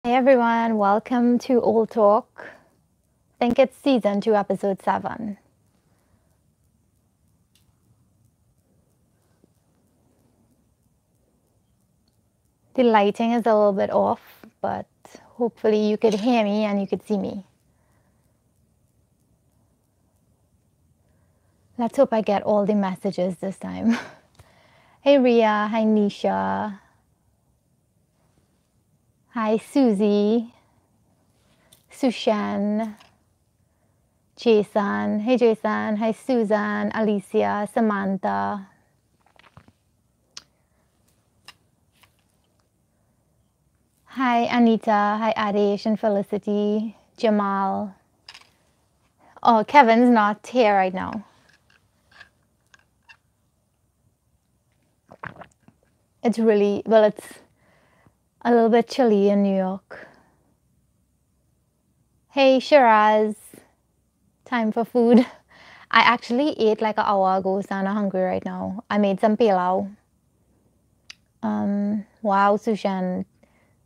Hey everyone, welcome to Ole Talk. I think it's season 2, episode 7. The lighting is a little bit off, but hopefully you could hear me and you could see me. Let's hope I get all the messages this time. Hey Ria, hi Nisha. Hi Susie. Sushan. Jason. Hey Jason. Hi Susan, Alicia, Samantha. Hi Anita. Hi Adesh and Felicity. Jamal. Oh, Kevin's not here right now. It's really, well, it's a little bit chilly in New York. Hey Shiraz. Time for food. I actually ate like an hour ago, so I'm hungry right now. I made some pilau. Wow, Sushan.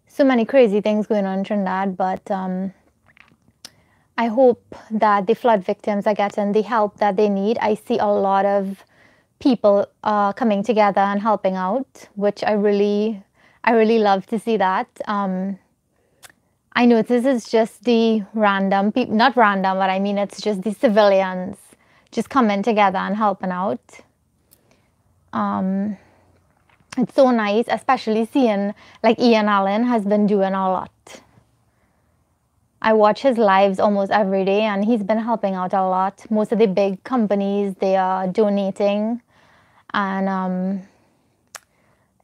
So many crazy things going on in Trinidad, but I hope that the flood victims are getting the help that they need. I see a lot of people coming together and helping out, which I really love to see that. I know this is just the random people, not random, but I mean it's just the civilians just coming together and helping out. It's so nice, especially seeing like Ian Allen has been doing a lot. I watch his lives almost every day and he's been helping out a lot. Most of the big companies, they are donating, and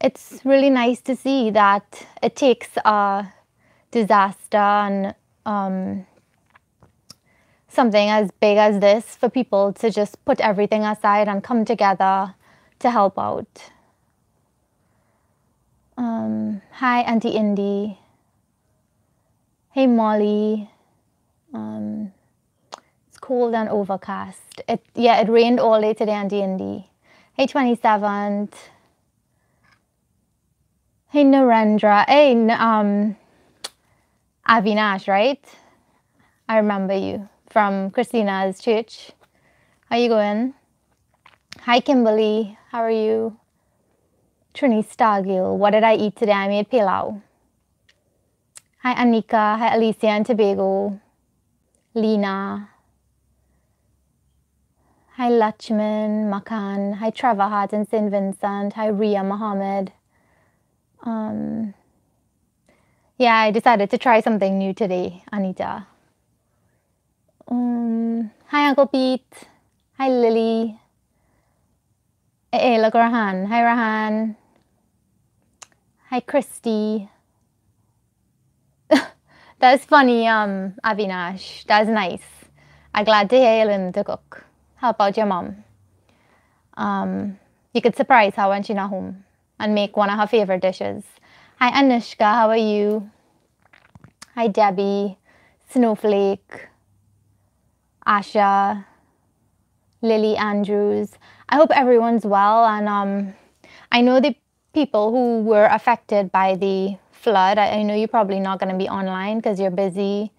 it's really nice to see that it takes a disaster and something as big as this for people to just put everything aside and come together to help out. Hi Auntie Indy. Hey Molly. It's cold and overcast. It rained all day today, Auntie Indy. Hey 27th. Hey Narendra. Hey Avinash, right? I remember you from Christina's church. How you going? Hi Kimberly. How are you? Trini Stargill. What did I eat today? I made pilau. Hi Anika. Hi Alicia and Tobago. Lena. Hi Lachman, Makan. Hi Trevor Hart and St. Vincent. Hi Ria Mohammed. Yeah, I decided to try something new today, Anita. Hi Uncle Pete. Hi Lily. Hey, look Rahan. Hi Rahan. Hi Christy. That's funny, Avinash. That's nice. I'm glad to hear you learn to cook. Help out your mom. You could surprise her when she's not home and make one of her favorite dishes. Hi Anushka, how are you? Hi Debbie, Snowflake, Asha, Lily Andrews. I hope everyone's well, and I know the people who were affected by the flood. I know you're probably not going to be online because you're busy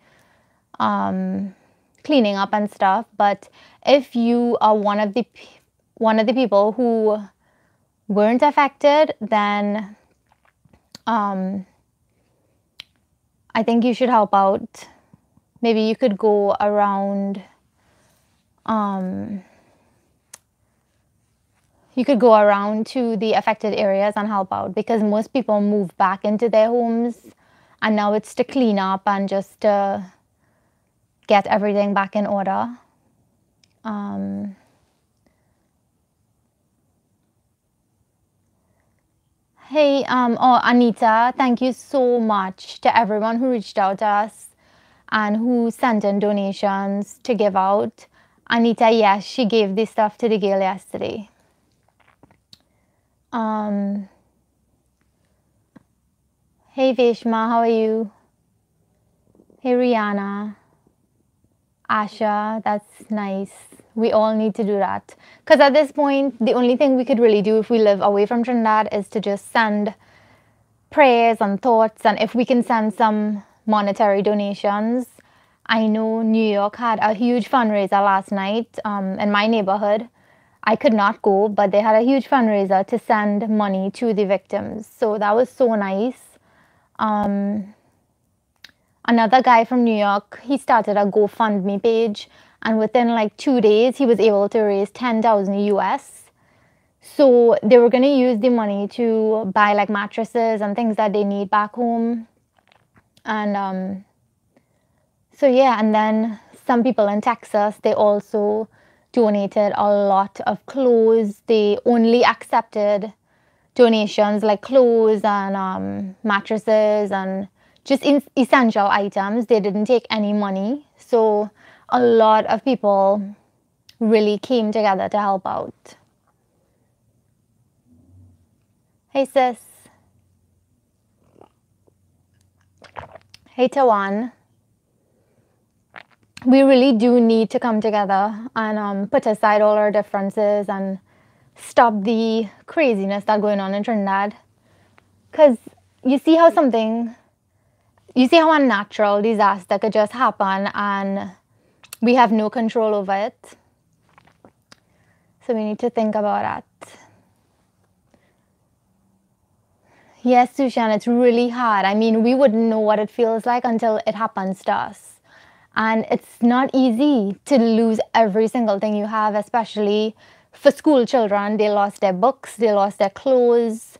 cleaning up and stuff, but if you are one of the people who weren't affected, then I think you should help out. Maybe you could go around to the affected areas and help out, because most people move back into their homes and now it's to clean up and just to get everything back in order. Hey, Anita, thank you so much to everyone who reached out to us and who sent in donations to give out. Anita, yes, she gave this stuff to the girl yesterday. Hey Vishma, how are you? Hey Rihanna. Asha, that's nice. We all need to do that. Because at this point, the only thing we could really do if we live away from Trinidad is to just send prayers and thoughts. And if we can send some monetary donations. I know New York had a huge fundraiser last night in my neighborhood. I could not go, but they had a huge fundraiser to send money to the victims. So that was so nice. Another guy from New York, he started a GoFundMe page, and within like 2 days, he was able to raise 10,000 US. So they were going to use the money to buy like mattresses and things that they need back home. And so yeah, and then some people in Texas, they also donated a lot of clothes. They only accepted donations like clothes and mattresses and just essential items. They didn't take any money. So a lot of people really came together to help out. Hey sis. Hey Tawan. We really do need to come together and put aside all our differences and stop the craziness that's going on in Trinidad. Because you see how a natural disaster could just happen and we have no control over it. So we need to think about that. Yes, Sushan, it's really hard. I mean, we wouldn't know what it feels like until it happens to us. And it's not easy to lose every single thing you have, especially for school children. They lost their books, they lost their clothes.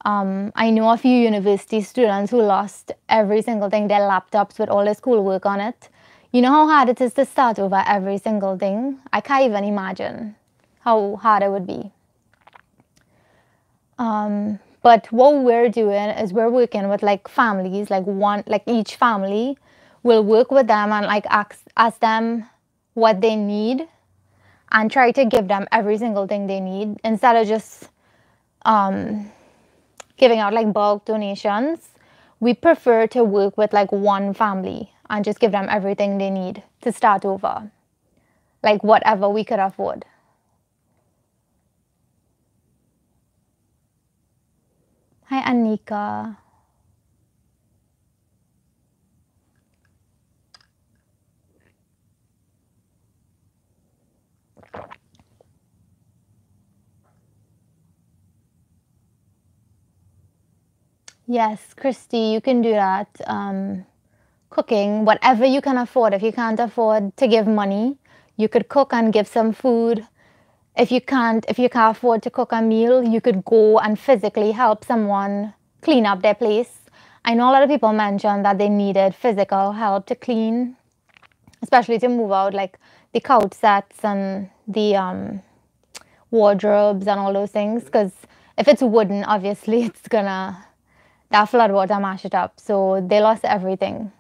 I know a few university students who lost every single thing, their laptops with all their schoolwork on it. You know how hard it is to start over every single thing? I can't even imagine how hard it would be. But what we're doing is we're working with like families, like each family will work with them and like ask them what they need and try to give them every single thing they need instead of just giving out like bulk donations. We prefer to work with like one family and just give them everything they need to start over, like whatever we could afford. Hi Anika. Yes, Christy, you can do that. Cooking, whatever you can afford. If you can't afford to give money, you could cook and give some food. If you can't afford to cook a meal, you could go and physically help someone clean up their place. I know a lot of people mentioned that they needed physical help to clean, especially to move out like the couch sets and the wardrobes and all those things. Because if it's wooden, obviously it's gonna, that flood water mash it up. So they lost everything.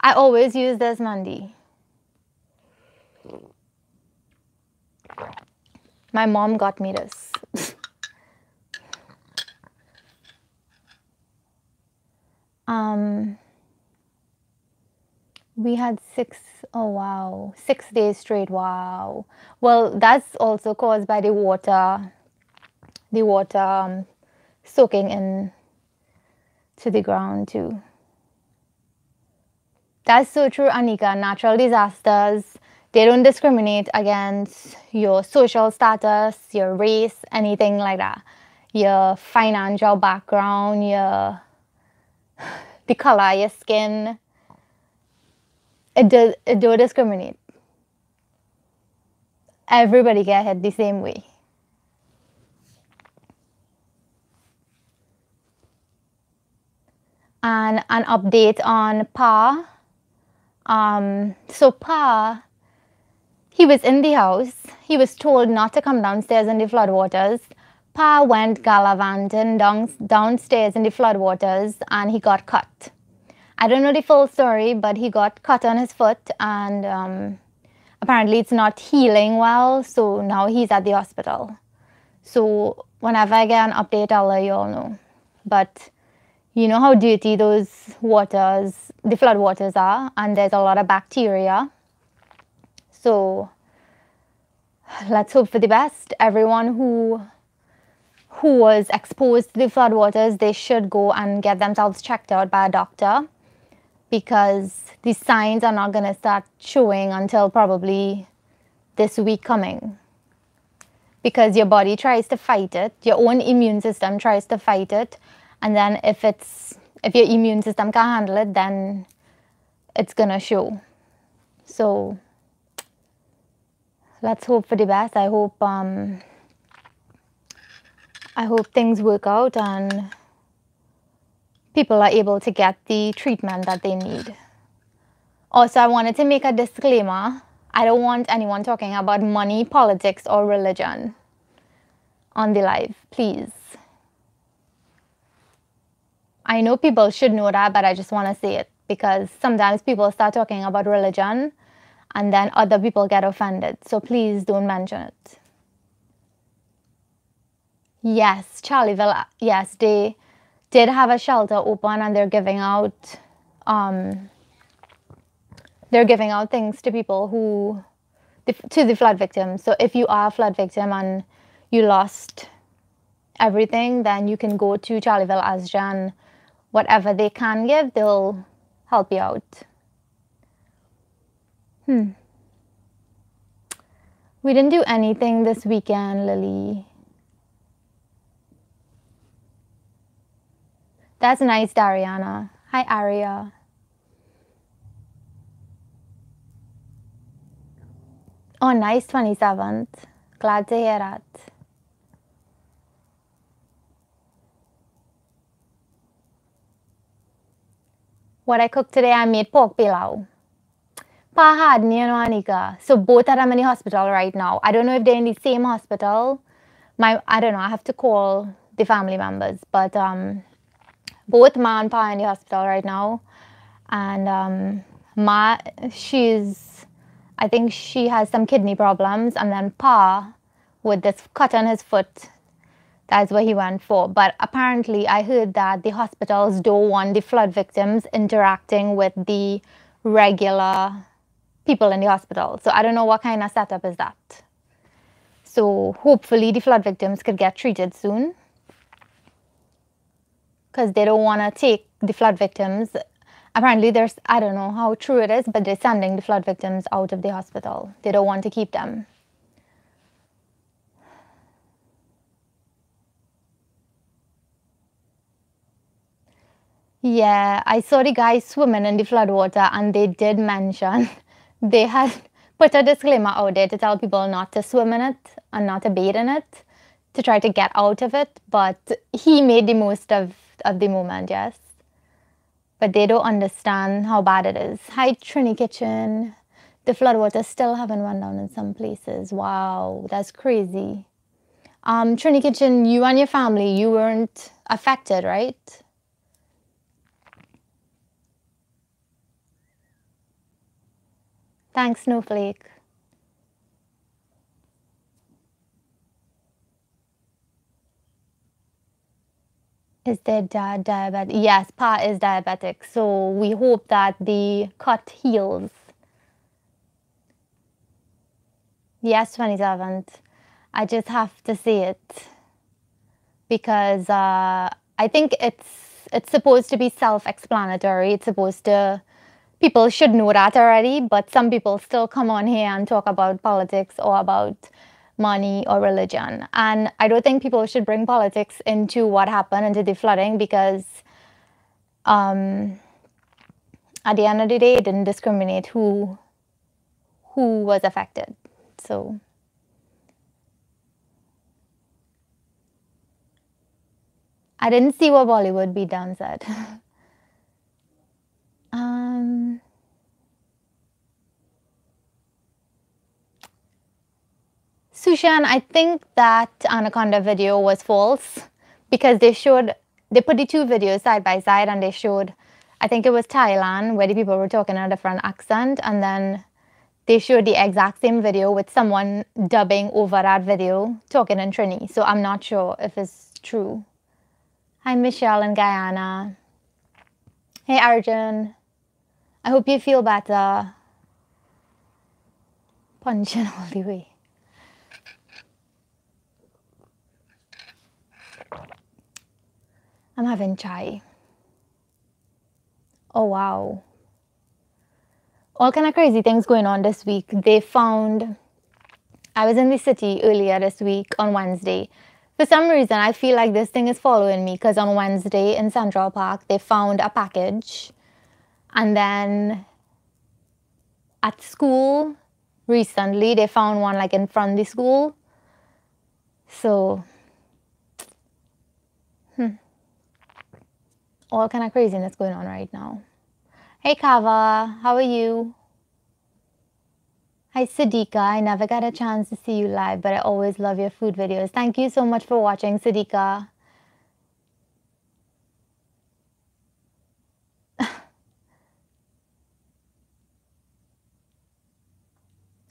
I always use this, Mandy. My mom got me this. We had 6 days straight. Wow. Well, that's also caused by the water soaking in to the ground too. That's so true, Anika. Natural disasters, they don't discriminate against your social status, your race, anything like that. Your financial background, the color of your skin. It don't discriminate. Everybody get hit the same way. And an update on Pa. So Pa, he was in the house. He was told not to come downstairs in the floodwaters. Pa went gallivanting downstairs in the floodwaters and he got cut. I don't know the full story, but he got cut on his foot and apparently it's not healing well. So now he's at the hospital. So whenever I get an update, I'll let you all know. But you know how dirty those waters, the flood waters are, and there's a lot of bacteria. So let's hope for the best. Everyone who who was exposed to the floodwaters, they should go and get themselves checked out by a doctor, because the signs are not going to start showing until probably this week coming. Because your body tries to fight it, your own immune system tries to fight it, and then if your immune system can't handle it, then it's going to show. So let's hope for the best. I hope things work out and people are able to get the treatment that they need. Also, I wanted to make a disclaimer. I don't want anyone talking about money, politics, or religion on the live, please. I know people should know that, but I just want to say it, because sometimes people start talking about religion and then other people get offended. So please don't mention it. Yes, Charlieville, yes, they did have a shelter open, and they're giving out things to people to the flood victims. So if you are a flood victim and you lost everything, then you can go to Charlieville Asjan. Whatever they can give, they'll help you out. We didn't do anything this weekend, Lily. That's nice, Dariana. Hi, Aria. Oh, nice, 27th. Glad to hear that. What I cooked today, I made pork pilau. Pa had, Anika. So both of them in the hospital right now. I don't know if they're in the same hospital. I don't know. I have to call the family members. But both Ma and Pa are in the hospital right now. And Ma, I think she has some kidney problems. And then Pa, with this cut on his foot, that's what he went for. But apparently, I heard that the hospitals don't want the flood victims interacting with the regular people in the hospital. So I don't know what kind of setup is that. So hopefully the flood victims could get treated soon, because they don't want to take the flood victims. Apparently I don't know how true it is, but they're sending the flood victims out of the hospital. They don't want to keep them. Yeah, I saw the guys swimming in the floodwater, and they did mention they had put a disclaimer out there to tell people not to swim in it and not to bathe in it, to try to get out of it. But he made the most of the moment, yes. But they don't understand how bad it is. Hi, Trini Kitchen. The floodwaters still haven't run down in some places. Wow, that's crazy. Trini Kitchen, you and your family, you weren't affected, right? Thanks, Snowflake. Is their dad diabetic? Yes, Pa is diabetic. So we hope that the cut heals. Yes, 27th. I just have to say it, because I think it's supposed to be self-explanatory. It's supposed to, people should know that already, but some people still come on here and talk about politics or about money or religion. And I don't think people should bring politics into what happened, into the flooding, because at the end of the day, it didn't discriminate who was affected. So I didn't see what Bollywood Beat Down said. Sushan, I think that Anaconda video was false, because they put the two videos side by side, and they showed, I think it was Thailand, where the people were talking in a different accent, and then they showed the exact same video with someone dubbing over that video talking in Trini. So I'm not sure if it's true. Hi, Michelle in Guyana. Hey, Arjun. I hope you feel better. Punching all the way. I'm having chai. Oh wow. All kind of crazy things going on this week. I was in the city earlier this week on Wednesday. For some reason, I feel like this thing is following me because on Wednesday in Central Park, they found a package. And then at school recently, they found one like in front of the school. So, all kind of craziness going on right now. Hey Kava, how are you? Hi Sidika, I never got a chance to see you live, but I always love your food videos. Thank you so much for watching, Sidika.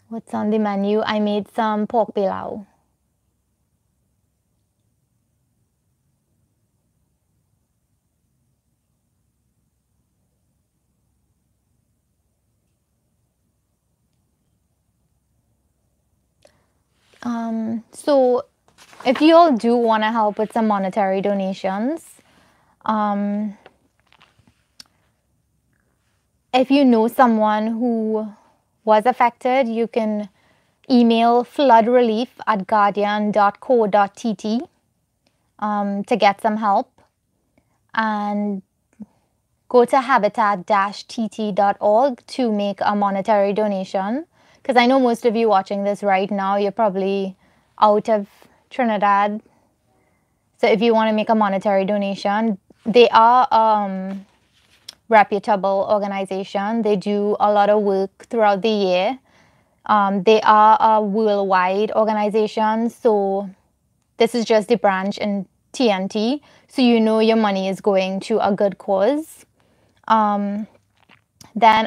What's on the menu? I made some pork pilau. So if you all do want to help with some monetary donations, if you know someone who was affected, you can email floodrelief@guardian.co.tt to get some help, and go to habitat-tt.org to make a monetary donation. Because I know most of you watching this right now, you're probably out of Trinidad. So if you want to make a monetary donation, they are reputable organization. They do a lot of work throughout the year. They are a worldwide organization, so this is just the branch in TNT, so you know your money is going to a good cause. Then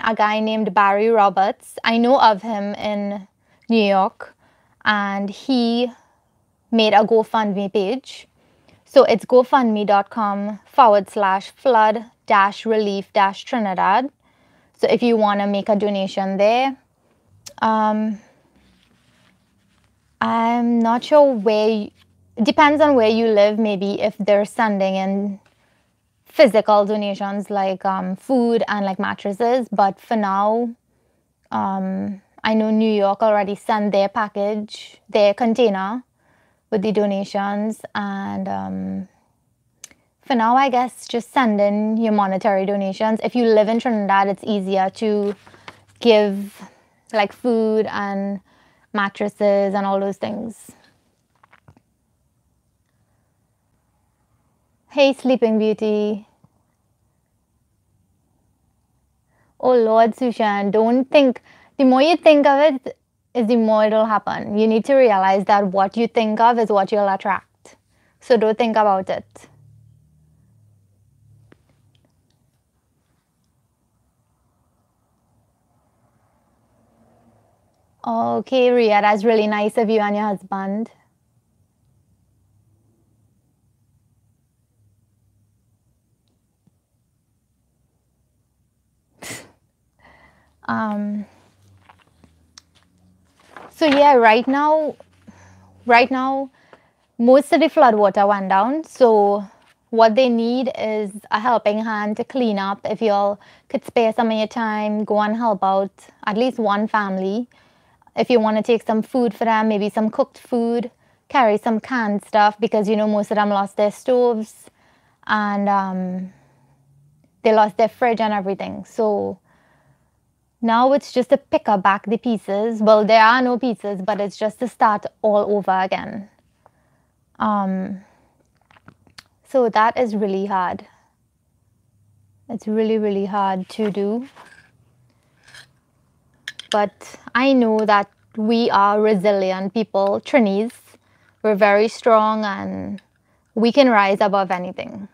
a guy named Barry Roberts, I know of him in New York, and he made a GoFundMe page. So it's gofundme.com/flood-relief-Trinidad. So if you want to make a donation there, I'm not sure it depends on where you live. Maybe if they're sending in physical donations like food and like mattresses. But for now, I know New York already sent their package, their container with the donations. And for now, I guess just send in your monetary donations. If you live in Trinidad, it's easier to give like food and mattresses and all those things. Hey, Sleeping Beauty. Oh Lord, Sushan, don't think. The more you think of it, is the more it'll happen. You need to realize that what you think of is what you'll attract. So don't think about it. Okay, Ria, that's really nice of you and your husband. So yeah, right now, most of the flood water went down. So what they need is a helping hand to clean up. If y'all could spare some of your time, go and help out at least one family. If you want to take some food for them, maybe some cooked food, carry some canned stuff, because you know most of them lost their stoves and they lost their fridge and everything. So now it's just to pick up back the pieces. Well, there are no pieces, but it's just to start all over again. So that is really hard. It's really, really hard to do. But I know that we are resilient people, Trinis. We're very strong and we can rise above anything.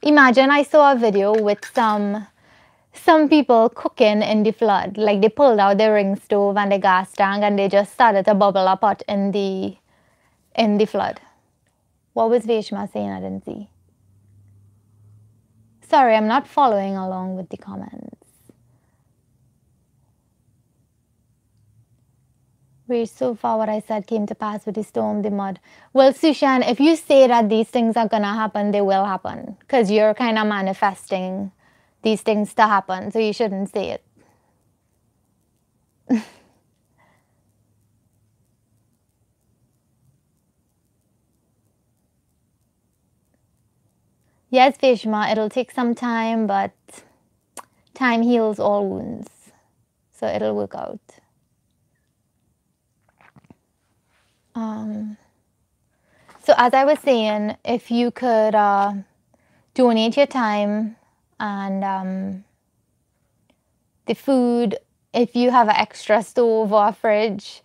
Imagine I saw a video with some people cooking in the flood. Like they pulled out their ring stove and the gas tank and they just started to bubble a pot in the flood. What was Veshma saying? I didn't see. Sorry, I'm not following along with the comments. Reached so far what I said came to pass with the storm, the mud. Well, Sushan, if you say that these things are gonna happen, they will happen. Because you're kind of manifesting these things to happen, so you shouldn't say it. Yes, Vishma, it'll take some time, but time heals all wounds. So it'll work out. So as I was saying, if you could donate your time and the food, if you have an extra stove or a fridge.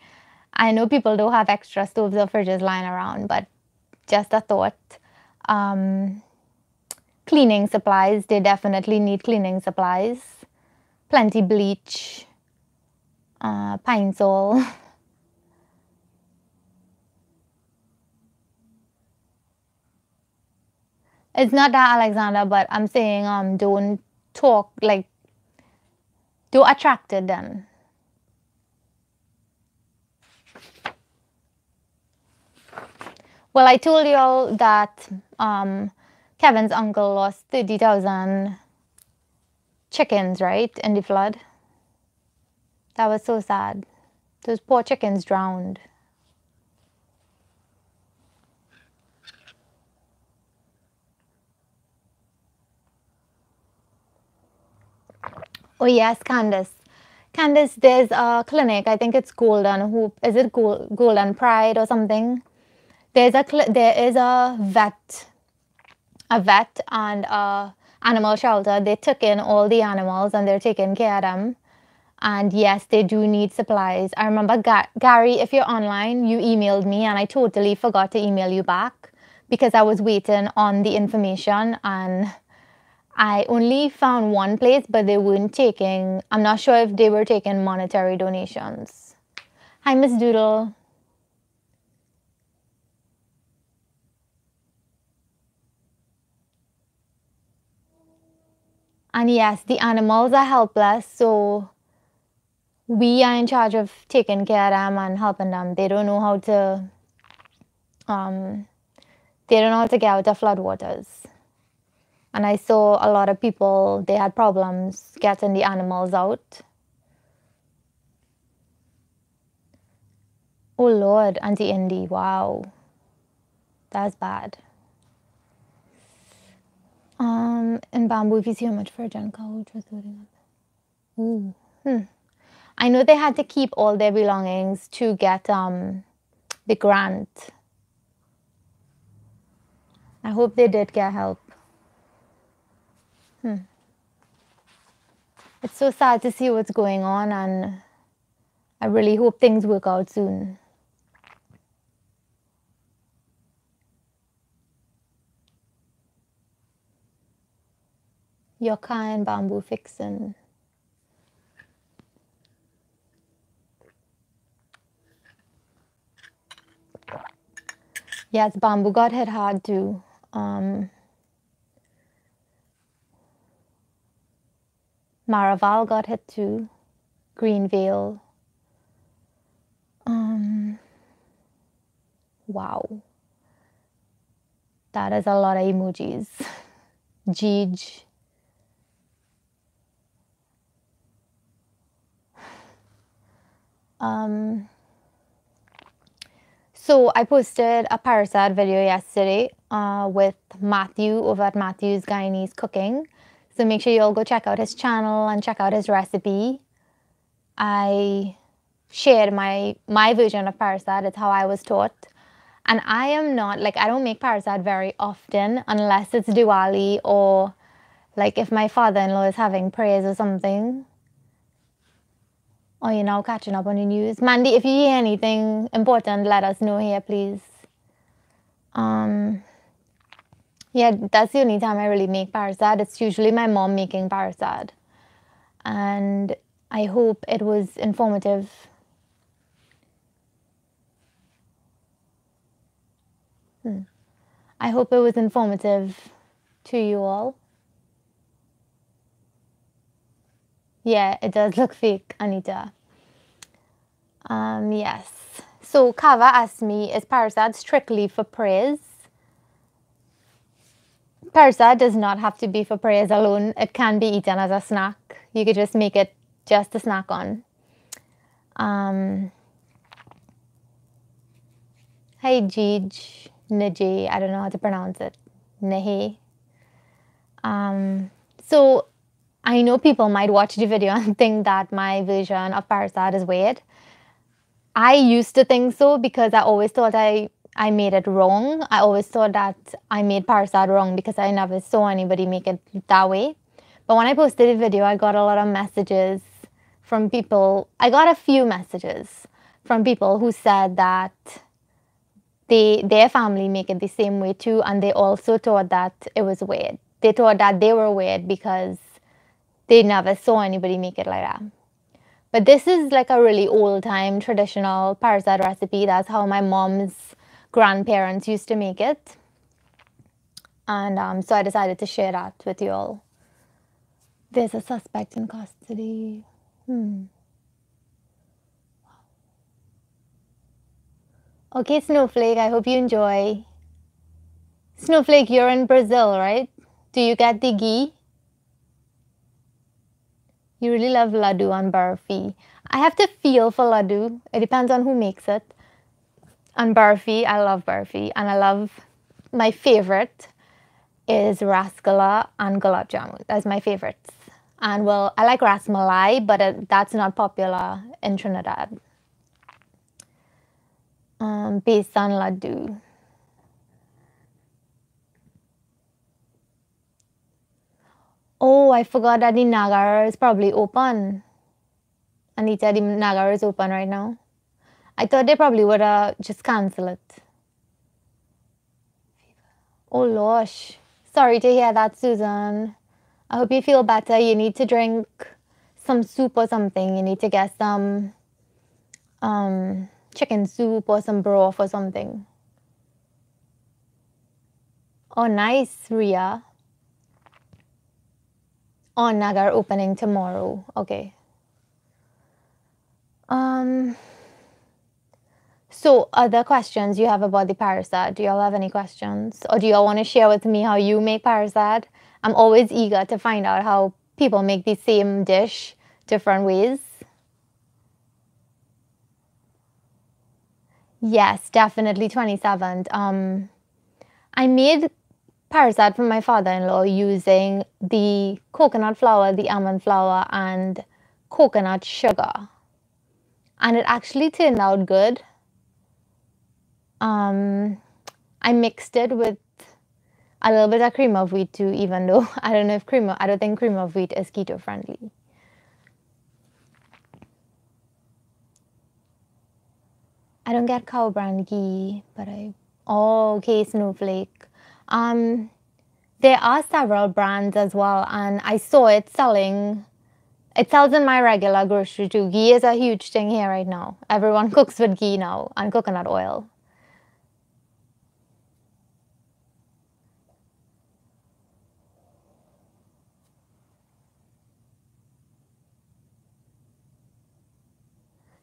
I know people don't have extra stoves or fridges lying around, but just a thought. Cleaning supplies, they definitely need cleaning supplies. Plenty bleach, pine sol. It's not that, Alexander, but I'm saying don't talk, like, don't attract it then. Well, I told you all that Kevin's uncle lost 30,000 chickens, right, in the flood. That was so sad. Those poor chickens drowned. Oh yes, Candace. Candace, there's a clinic. I think it's Golden Hope. Is it Golden Pride or something? There is a vet and a animal shelter. They took in all the animals and they're taking care of them. And yes, they do need supplies. I remember, Gary, if you're online, you emailed me and I totally forgot to email you back because I was waiting on the information and I only found one place, but they weren't taking, I'm not sure if they were taking monetary donations. Hi, Miss Doodle. And yes, the animals are helpless, so we are in charge of taking care of them and helping them. They don't know how to get out of floodwaters. And I saw a lot of people, they had problems getting the animals out. Oh Lord, Auntie Indy, wow. That's bad. In Bamboo, if you see how much for a gen couch was loading up. Ooh. I know they had to keep all their belongings to get the grant. I hope they did get help. It's so sad to see what's going on, and I really hope things work out soon. Yucca and Bamboo fixing. Yes, Bamboo got hit hard too. Maraval got hit too. Greenvale. Wow. That is a lot of emojis. Jeej. So I posted a Parasad video yesterday with Matthew over at Matthew's Guyanese Cooking. So make sure you all go check out his channel and check out his recipe. I shared my version of Parasad. It's how I was taught. And I am not, like, I don't make Parasad very often unless it's Diwali or like if my father-in-law is having prayers or something. Or you're now catching up on the news. Mandy, if you hear anything important, let us know here, please. Yeah, that's the only time I really make Parasad. It's usually my mom making Parasad. And I hope it was informative. I hope it was informative to you all. Yeah, it does look fake, Anita. Yes. So Kava asked me, is parasad strictly for prayers? Parasad does not have to be for prayers alone. It can be eaten as a snack. You could just make it just a snack on. Hey, Gij, Niji, I don't know how to pronounce it. Nehi. So I know people might watch the video and think that my version of parasad is weird. I used to think so because I always thought I made it wrong. I always thought that I made parasad wrong because I never saw anybody make it that way. But when I posted the video, I got a lot of messages from people. I got a few messages from people who said that their family make it the same way too, and they also thought that it was weird. They thought that they were weird because they never saw anybody make it like that. But this is like a really old-time traditional parasad recipe. That's how my mom's grandparents used to make it. And so I decided to share that with you all. There's a suspect in custody. Okay, Snowflake, I hope you enjoy. Snowflake, you're in Brazil, right? Do you get the ghee? You really love laddu and barfi. I have to feel for laddu. It depends on who makes it. And barfi, I love barfi. And I love, my favorite is rasgula and gulab jamun. That's my favorites. And well, I like ras malai, but that's not popular in Trinidad. Besan laddu. Oh, I forgot that the Nagar is probably open. Anita, the Nagar is open right now. I thought they probably would just cancel it. Oh gosh. Sorry to hear that, Susan. I hope you feel better. You need to drink some soup or something. You need to get some chicken soup or some broth or something. Oh, nice, Ria. Oh, Nagar opening tomorrow. Okay. So other questions you have about the parasad? Do y'all have any questions? Or do y'all want to share with me how you make parasad? I'm always eager to find out how people make the same dish different ways. Yes, definitely 27th. I made parasad for my father-in-law using the coconut flour, the almond flour, and coconut sugar. And it actually turned out good. I mixed it with a little bit of cream of wheat too, even though I don't think cream of wheat is keto friendly. I don't get cow brand ghee, but okay, Snowflake. There are several brands as well, and I saw it selling. It sells in my regular grocery too. Ghee is a huge thing here right now. Everyone cooks with ghee now and coconut oil.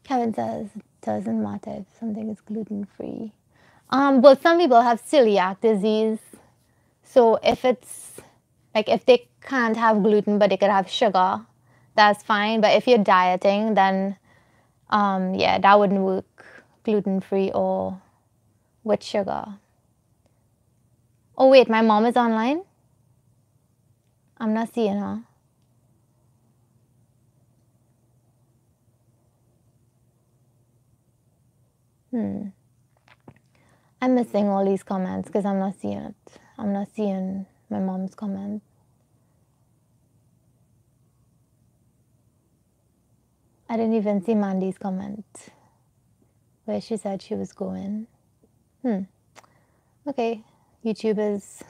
Kevin says it doesn't matter if something is gluten-free. But some people have celiac disease. So if it's like if they can't have gluten but they could have sugar, that's fine. But if you're dieting, then yeah, that wouldn't work, gluten-free or with sugar. Oh wait, my mom is online? I'm not seeing her. I'm missing all these comments because I'm not seeing it. I'm not seeing my mom's comment. I didn't even see Mandy's comment where she said she was going. Okay, YouTube is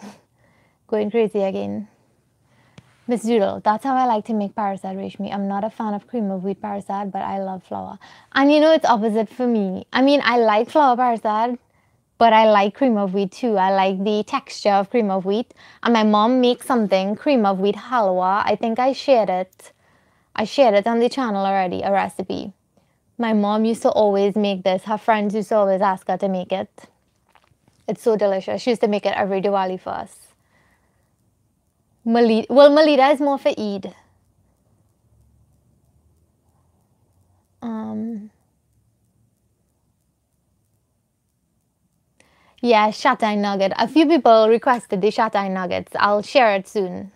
going crazy again. Miss Doodle, that's how I like to make parasad, Reshmi. I'm not a fan of cream of wheat parasad, but I love flour. And you know, it's opposite for me. I mean, I like flour parasad, but I like cream of wheat too. I like the texture of cream of wheat. And my mom makes something, cream of wheat halwa. I think I shared it. I shared it on the channel already, a recipe. My mom used to always make this. Her friends used to always ask her to make it. It's so delicious. She used to make it every Diwali for us. Malida is more for Eid. Yeah, Shatai nugget. A few people requested the Shatai nuggets. I'll share it soon.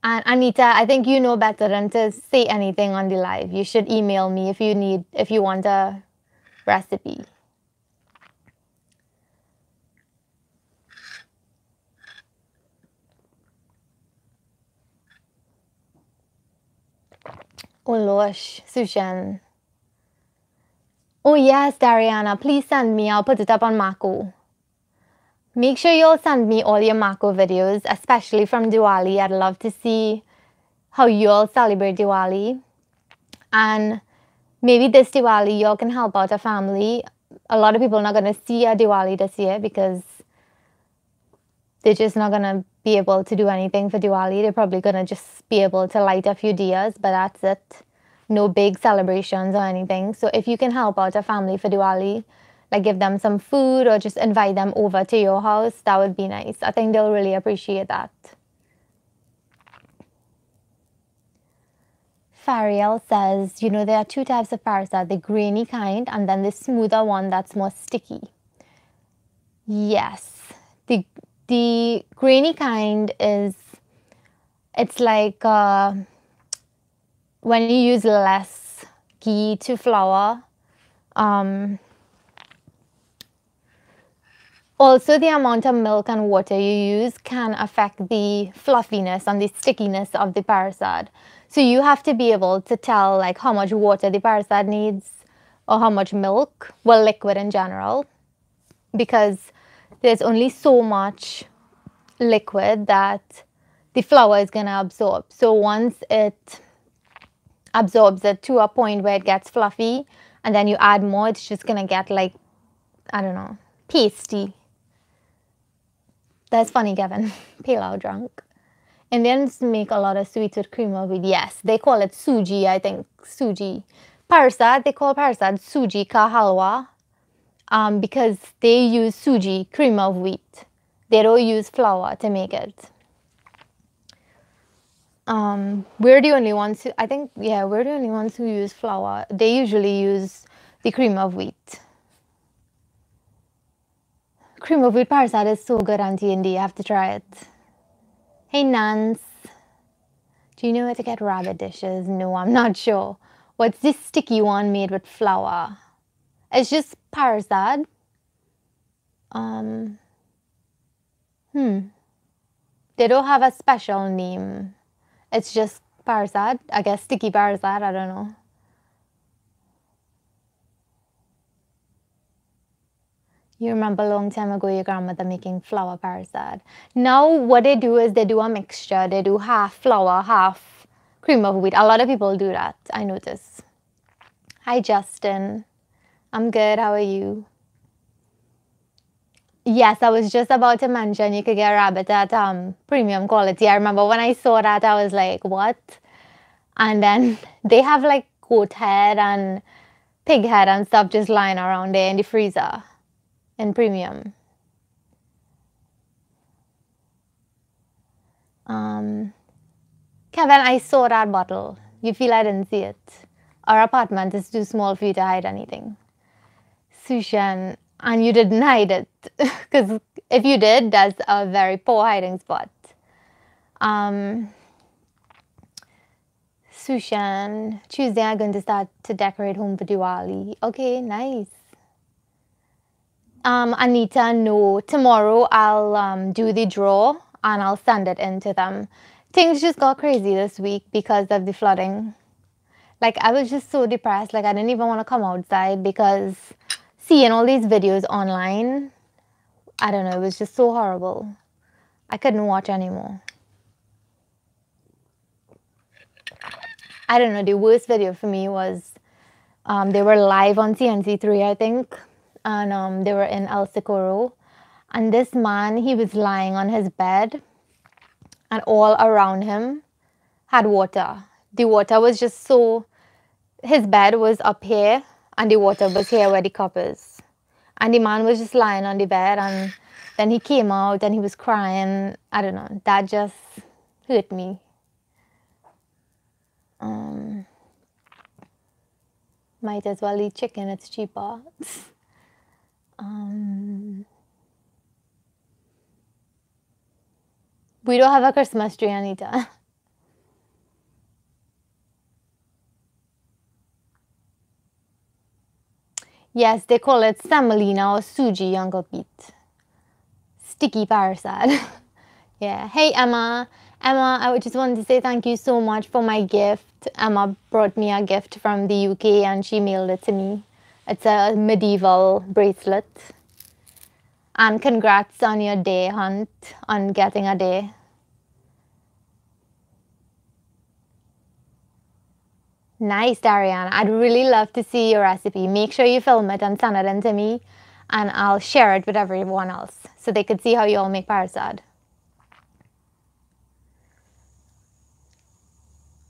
And Anita, I think you know better than to say anything on the live. You should email me if you want a recipe. Oh gosh, Sushan. Oh yes, Dariana, please send me. I'll put it up on Mako. Make sure you'll send me all your Mako videos, especially from Diwali. I'd love to see how you all celebrate Diwali. And maybe this Diwali, y'all can help out a family. A lot of people are not going to see a Diwali this year because they're just not going to be able to do anything for Diwali. They're probably going to just be able to light a few diyas, but that's it. No big celebrations or anything. So if you can help out a family for Diwali, like give them some food or just invite them over to your house, that would be nice. I think they'll really appreciate that. Fariel says, there are two types of parasite, the grainy kind and then the smoother one that's more sticky. Yes, the grainy kind it's like when you use less ghee to flour. Also, the amount of milk and water you use can affect the fluffiness and the stickiness of the parasad. So you have to be able to tell like how much water the parasad needs or how much milk, well, liquid in general, because there's only so much liquid that the flour is going to absorb. So once it absorbs it to a point where it gets fluffy and then you add more, it's just going to get like, I don't know, pasty. That's funny, Kevin. Pale out drunk. Indians make a lot of sweets with cream of wheat. Yes, they call it suji, I think. Suji. Parsad, they call parsad suji ka halwa because they use suji, cream of wheat. They don't use flour to make it. We're the only ones who, I think, yeah, we're the only ones who use flour. They usually use the cream of wheat. Cream of wheat parsad is so good, Auntie Indy. You have to try it. Hey, Nance. Do you know where to get rabbit dishes? No, I'm not sure. What's this sticky one made with flour? It's just parsad. They don't have a special name. It's just parsad. I guess sticky parsad. I don't know. You remember a long time ago your grandmother making flour parsad. Now what they do is they do a mixture. They do half flour, half cream of wheat. A lot of people do that, I notice. Hi Justin. I'm good. How are you? Yes, I was just about to mention you could get rabbit at premium quality. I remember when I saw that, I was like, what? And then they have like goat head and pig head and stuff just lying around there in the freezer in premium. Kevin, I saw that bottle. You feel I didn't see it? Our apartment is too small for you to hide anything. Sushan, and you didn't hide it. Because if you did, that's a very poor hiding spot. Sushan, Tuesday I'm going to start to decorate home for Diwali. Okay, nice. Anita, no. Tomorrow I'll do the draw and I'll send it in to them. Things just got crazy this week because of the flooding. Like, I was just so depressed. Like, I didn't even want to come outside because seeing all these videos online, I don't know, it was just so horrible. I couldn't watch anymore. I don't know, the worst video for me was they were live on CNC3, I think, and they were in El Socorro, And this man, he was lying on his bed, and all around him had water. The water was just so, his bed was up here, and the water was here where the cup is. And the man was just lying on the bed, and then he came out and he was crying. I don't know, that just hurt me. Might as well eat chicken, it's cheaper. We don't have a Christmas tree, Anita. Yes, they call it semolina or suji, Uncle Pete. Sticky parasite. Yeah. Hey, Emma. Emma, I just wanted to say thank you so much for my gift. Emma brought me a gift from the UK and she mailed it to me. It's a medieval bracelet. And congrats on your day, Hunt, on getting a day. Nice, Dariana. I'd really love to see your recipe. Make sure you film it and send it in to me, and I'll share it with everyone else so they could see how you all make parasad.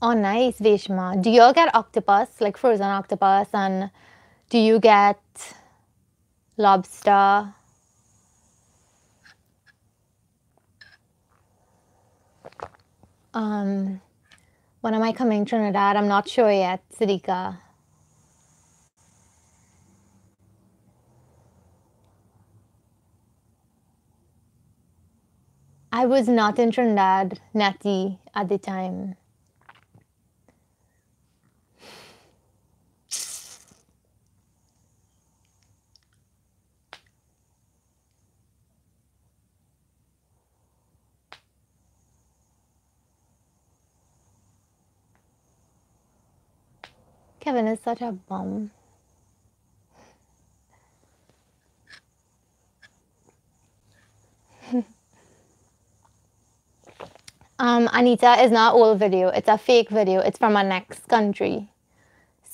Oh, nice, Vishma. Do you all get octopus, like frozen octopus, and do you get lobster? When am I coming to Trinidad? I'm not sure yet, Sidika. I was not in Trinidad, Natty, at the time. Kevin is such a bum. Anita is not an old video. It's a fake video. It's from our next country.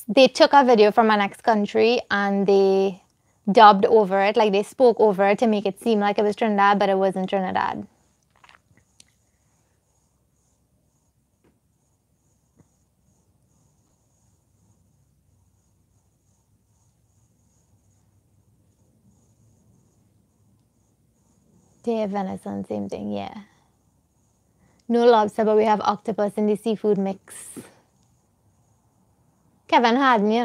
They took a video from our next country and they dubbed over it, like they spoke over it to make it seem like it was Trinidad, but it wasn't Trinidad. They have venison, same thing, yeah. No lobster, but we have octopus in the seafood mix. Kevin had me.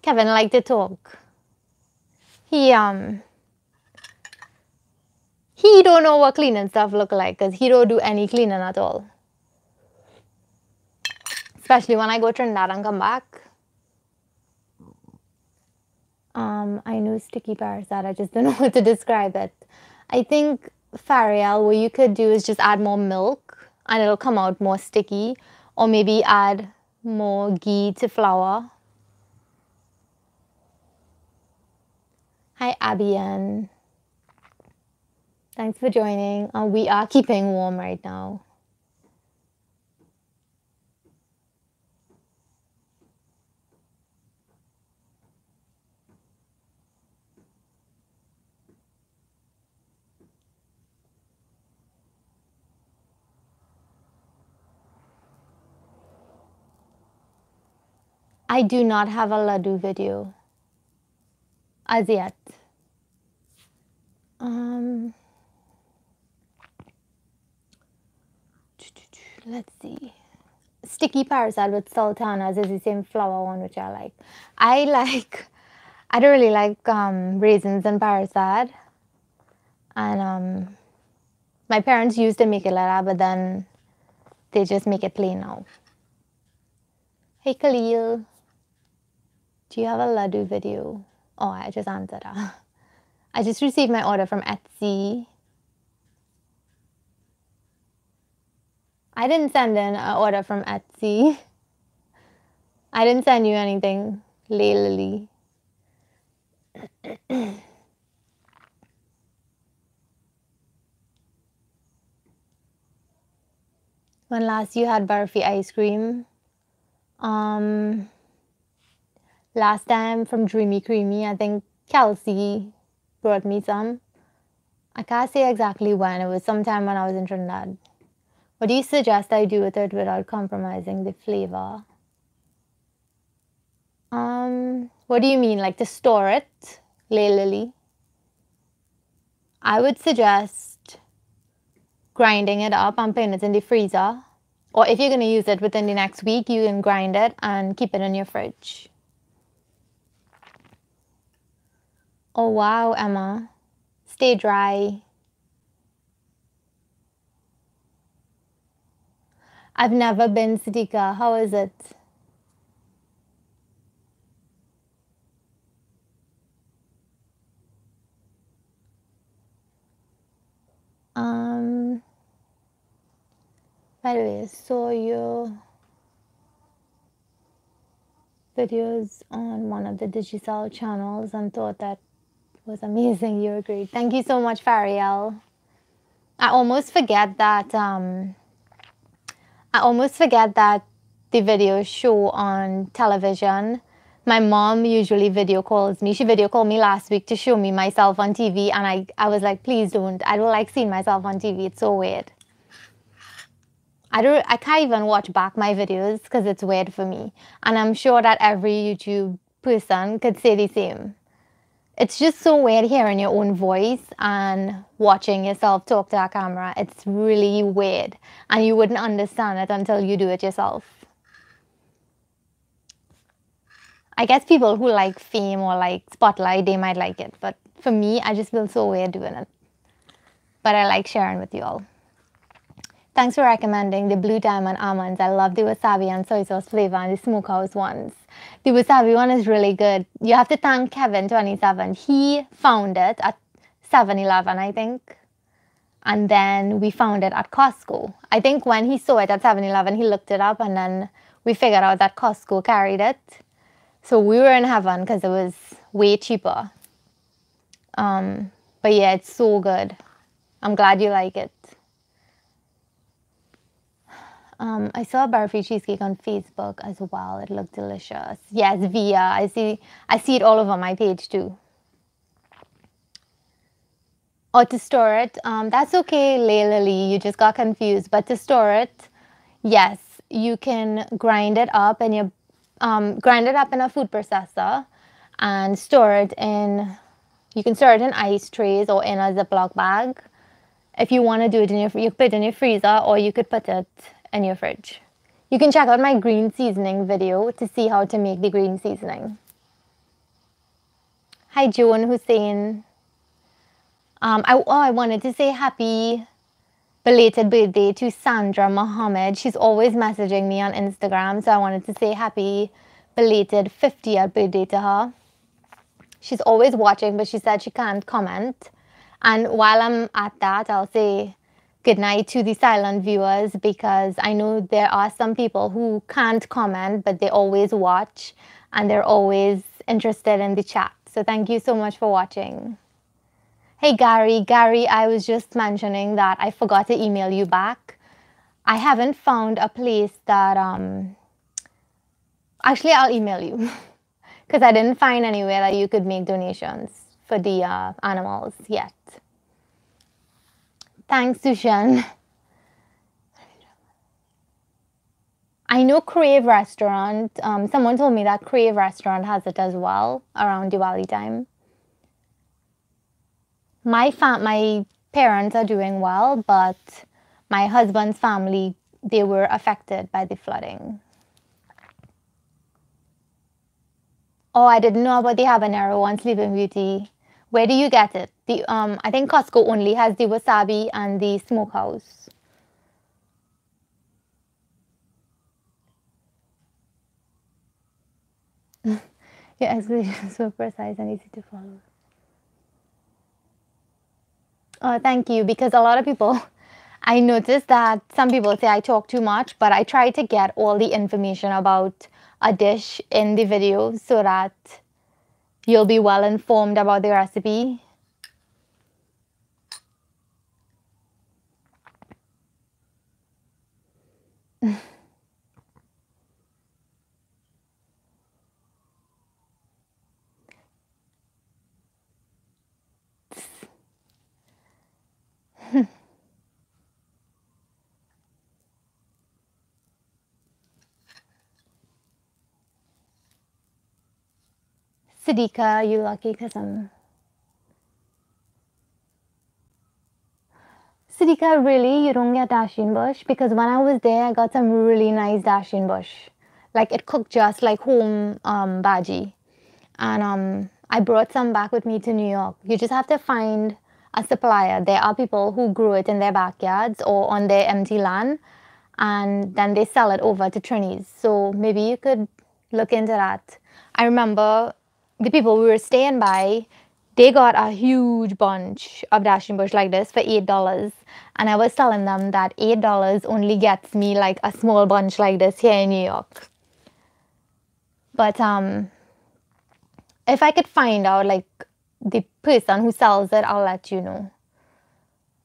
Kevin liked to talk. He don't know what cleaning stuff look like because he don't do any cleaning at all. Especially when I go to Trinidad and come back. I know sticky parasite. I just don't know how to describe it. I think Fariel, what you could do is just add more milk and it'll come out more sticky, or maybe add more ghee to flour. Hi, Abian. Thanks for joining. We are keeping warm right now. I do not have a laddu video as yet. Let's see. Sticky parasite with sultanas is the same flour one which I like. I don't really like raisins and parasite. And my parents used to make it like that, but then they just make it plain now. Hey Khalil, do you have a laddu video? Oh, I just answered that. I just received my order from Etsy. I didn't send in an order from Etsy. I didn't send you anything, Lily. When last you had barfi ice cream? Last time from Dreamy Creamy, I think Kelsey brought me some. I can't say exactly when. It was sometime when I was in Trinidad. What do you suggest I do with it without compromising the flavor? What do you mean? Like to store it, Lily? I would suggest grinding it up and putting it in the freezer. Or if you're going to use it within the next week, you can grind it and keep it in your fridge. Oh, wow, Emma. Stay dry. I've never been, Sidika. How is it? By the way, I saw your videos on one of the Digicel channels and thought that was amazing. You were great. Thank you so much, Fariel. I almost forget that the videos show on television. My mom usually video calls me. She video called me last week to show me myself on TV, and I was like, please don't. I don't like seeing myself on TV. It's so weird. I can't even watch back my videos because it's weird for me. And I'm sure that every YouTube person could say the same. It's just so weird hearing your own voice and watching yourself talk to a camera. It's really weird. And you wouldn't understand it until you do it yourself. I guess people who like fame or like spotlight, they might like it. But for me, I just feel so weird doing it. But I like sharing with you all. Thanks for recommending the Blue Diamond almonds. I love the wasabi and soy sauce flavor and the smokehouse ones. The wasabi one is really good. You have to thank Kevin27. He found it at 7-Eleven, I think. And then we found it at Costco. I think when he saw it at 7-Eleven, he looked it up and then we figured out that Costco carried it. So we were in heaven because it was way cheaper. But yeah, it's so good. I'm glad you like it. I saw a butterfree cheesecake on Facebook as well. It looked delicious. Yes, Via. I see it all over my page too. Or to store it. That's okay, Lily. You just got confused. But to store it, yes, you can grind it up and you grind it up in a food processor and store it in. You can store it in ice trays or in a Ziploc bag. If you want to do it in you put it in your freezer or you could put it in your fridge. You can check out my green seasoning video to see how to make the green seasoning. Hi, Joan Hussein. I wanted to say happy belated birthday to Sandra Mohammed. She's always messaging me on Instagram, so I wanted to say happy belated 50th birthday to her. She's always watching, but she said she can't comment. And while I'm at that, I'll say good night to the silent viewers because I know there are some people who can't comment, but they always watch and they're always interested in the chat. So thank you so much for watching. Hey, Gary, I was just mentioning that I forgot to email you back. I haven't found a place that, actually I'll email you because I didn't find anywhere that you could make donations for the animals yet. Thanks, Sushan. I know Crave Restaurant. Someone told me that Crave Restaurant has it as well around Diwali time. My parents are doing well, but my husband's family, they were affected by the flooding. Oh, I didn't know about the habanero on Sleeping Beauty. Where do you get it? I think Costco only has the wasabi and the smokehouse. Your explanation is so precise and easy to follow. Oh, thank you. Because a lot of people, I noticed that some people say I talk too much, but I try to get all the information about a dish in the video so that you'll be well informed about the recipe. Sidika, you lucky because Sidika, really, you don't get Dashin bush? Because when I was there, I got some really nice Dashin bush. Like it cooked just like home bhaji. And I brought some back with me to New York. You just have to find a supplier. There are people who grow it in their backyards or on their empty land, and then they sell it over to Trini's. So maybe you could look into that. I remember the people we were staying by, they got a huge bunch of dashing bush like this for $8. And I was telling them that $8 only gets me like a small bunch like this here in New York. But if I could find out like the person who sells it, I'll let you know.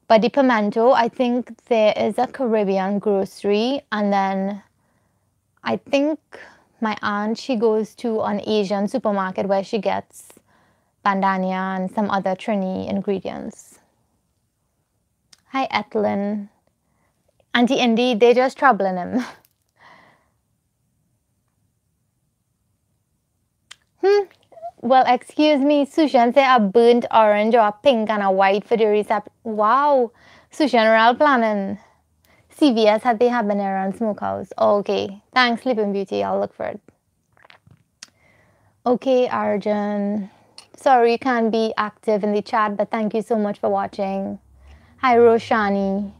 But the pimento, I think there is a Caribbean grocery, and then I think my aunt, she goes to an Asian supermarket where she gets bandania and some other Trini ingredients. Hi, Etlin. Auntie Indy, they're just troubling him. Well, excuse me, Sushan say a burnt orange or a pink and a white for the recipe. Wow, Sushan, real planning. CVS had the habanero and smokehouse. Okay, thanks, Sleeping Beauty. I'll look for it. Okay, Arjun. Sorry you can't be active in the chat, but thank you so much for watching. Hi, Roshani.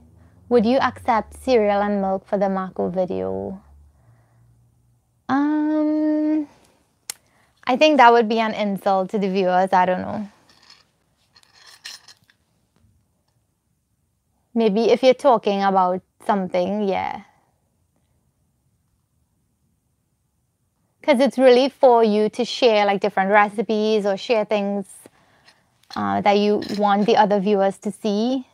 Would you accept cereal and milk for the Mako video? I think that would be an insult to the viewers. I don't know. Maybe if you're talking about something, yeah. Because it's really for you to share like different recipes or share things that you want the other viewers to see.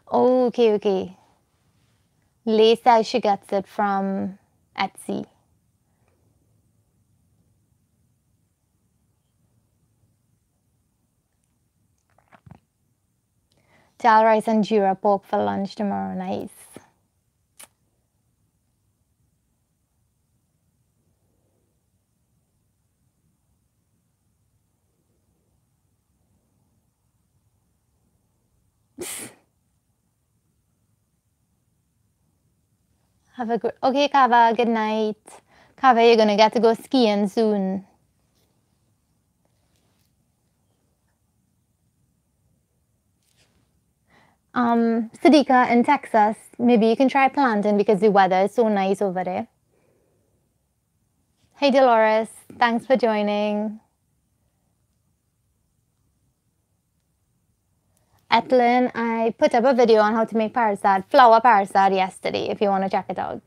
Oh, okay. Lay says she gets it from Etsy. Dal rice and jira pork for lunch tomorrow. Nice. Have a good, okay, Kava, good night. Kava, you're gonna get to go skiing soon. Sidika in Texas, maybe you can try planting because the weather is so nice over there. Hey Dolores, thanks for joining. Etlin, I put up a video on how to make parasad, flour parasad yesterday if you want to check it out.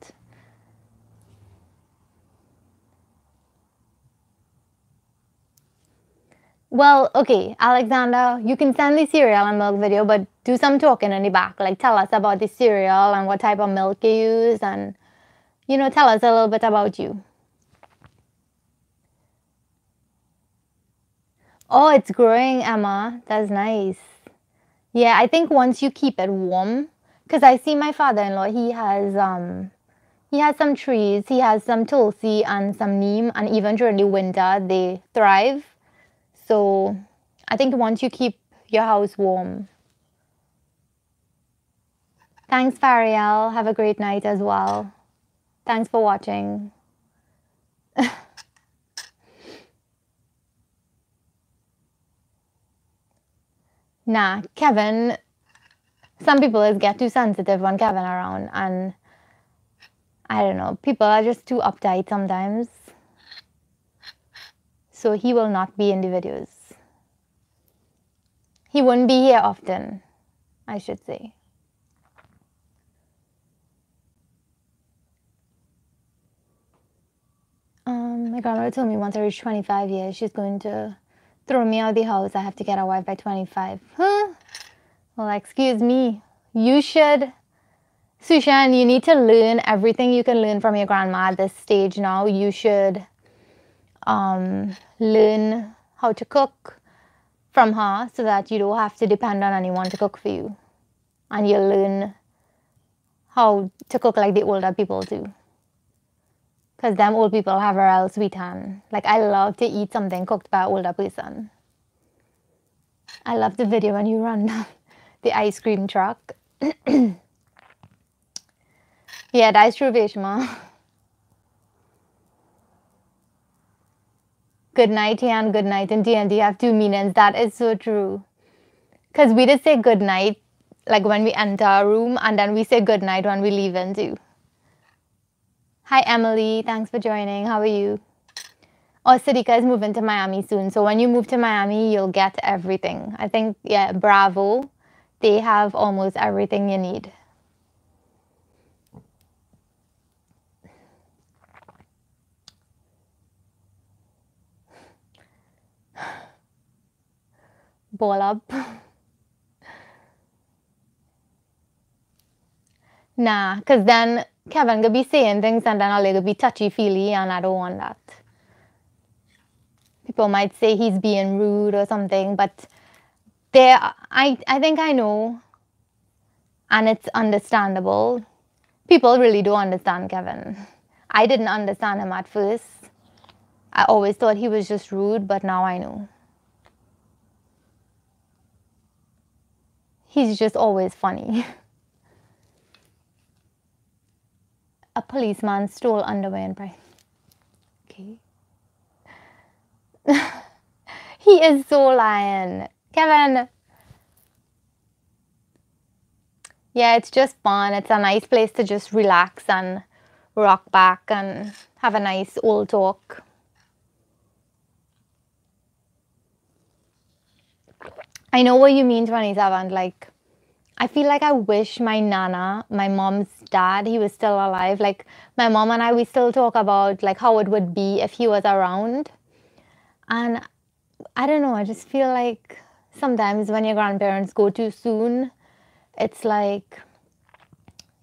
Well, okay, Alexander, you can send the cereal and milk video, but do some talking in the back. Like tell us about the cereal and what type of milk you use and, you know, tell us a little bit about you. Oh, it's growing, Emma. That's nice. Yeah, I think once you keep it warm, because I see my father-in-law, he has some trees, he has some tulsi and some neem, and even during the winter, they thrive. So I think once you keep your house warm. Thanks, Fariel. Have a great night as well. Thanks for watching. Nah, Kevin, some people get too sensitive when Kevin around, and I don't know, people are just too uptight sometimes. So he will not be in the videos. He wouldn't be here often, I should say. My grandmother told me once I reach 25 years, she's going to throw me out of the house. I have to get a wife by 25. Huh? Well, excuse me. You should, Sushan, you need to learn everything you can learn from your grandma at this stage now. You should learn how to cook from her so that you don't have to depend on anyone to cook for you. And you'll learn how to cook like the older people do. Because them old people have a real sweet hand. Like, I love to eat something cooked by an older person. I love the video when you run down the ice cream truck. Yeah, that's true, Veshma. Good night here and good night in D&D have two meanings. That is so true. Because we just say good night, like when we enter a room, and then we say good night when we leave in too. Hi, Emily. Thanks for joining. How are you? Oh, Sidika is moving to Miami soon. So when you move to Miami, you'll get everything. I think, yeah, Bravo. They have almost everything you need. Ball up. Nah, because then Kevin could be saying things and then I'll be touchy-feely, and I don't want that. People might say he's being rude or something, but I think I know, and it's understandable. People really do understand Kevin. I didn't understand him at first. I always thought he was just rude, but now I know. He's just always funny. A policeman stole underwear and price. Okay. He is so lying. Kevin. Yeah, it's just fun. It's a nice place to just relax and rock back and have a nice old talk. I know what you mean, 27. Like, I feel like I wish my nana, my mom's dad, he was still alive. Like, my mom and I, we still talk about like how it would be if he was around. And I don't know, I just feel like sometimes when your grandparents go too soon, it's like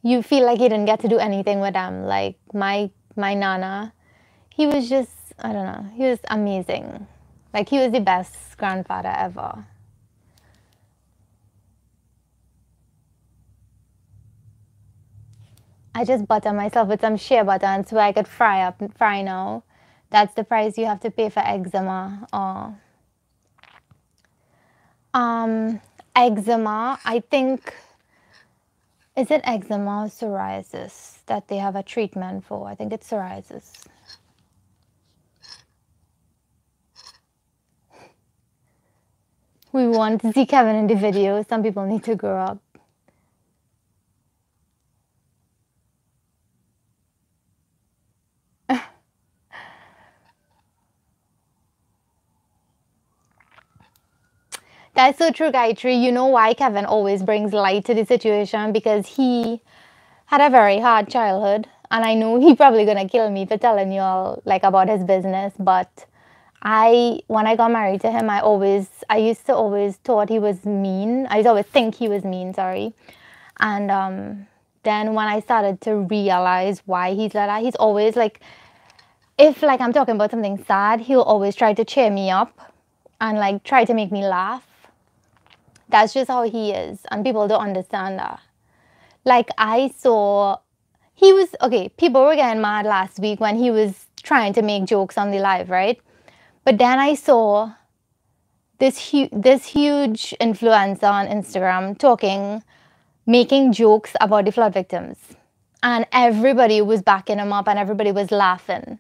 you feel like you didn't get to do anything with them. Like my nana, he was just, I don't know, he was amazing. Like, he was the best grandfather ever. I just butter myself with some shea butter and so I could fry now. That's the price you have to pay for eczema. Oh. Eczema, I think, is it eczema or psoriasis that they have a treatment for? I think it's psoriasis. We want to see Kevin in the video. Some people need to grow up. That's so true, Gayatri. You know why Kevin always brings light to the situation? Because he had a very hard childhood. And I know he's probably going to kill me for telling you all like about his business. But when I got married to him, I used to always thought he was mean. I used to always think he was mean, sorry. And then when I started to realize why he's like that, he's always like, if like I'm talking about something sad, he'll always try to cheer me up and like try to make me laugh. That's just how he is, and people don't understand that. Like, people were getting mad last week when he was trying to make jokes on the live, right? But then I saw this huge influencer on Instagram making jokes about the flood victims. And everybody was backing him up and everybody was laughing.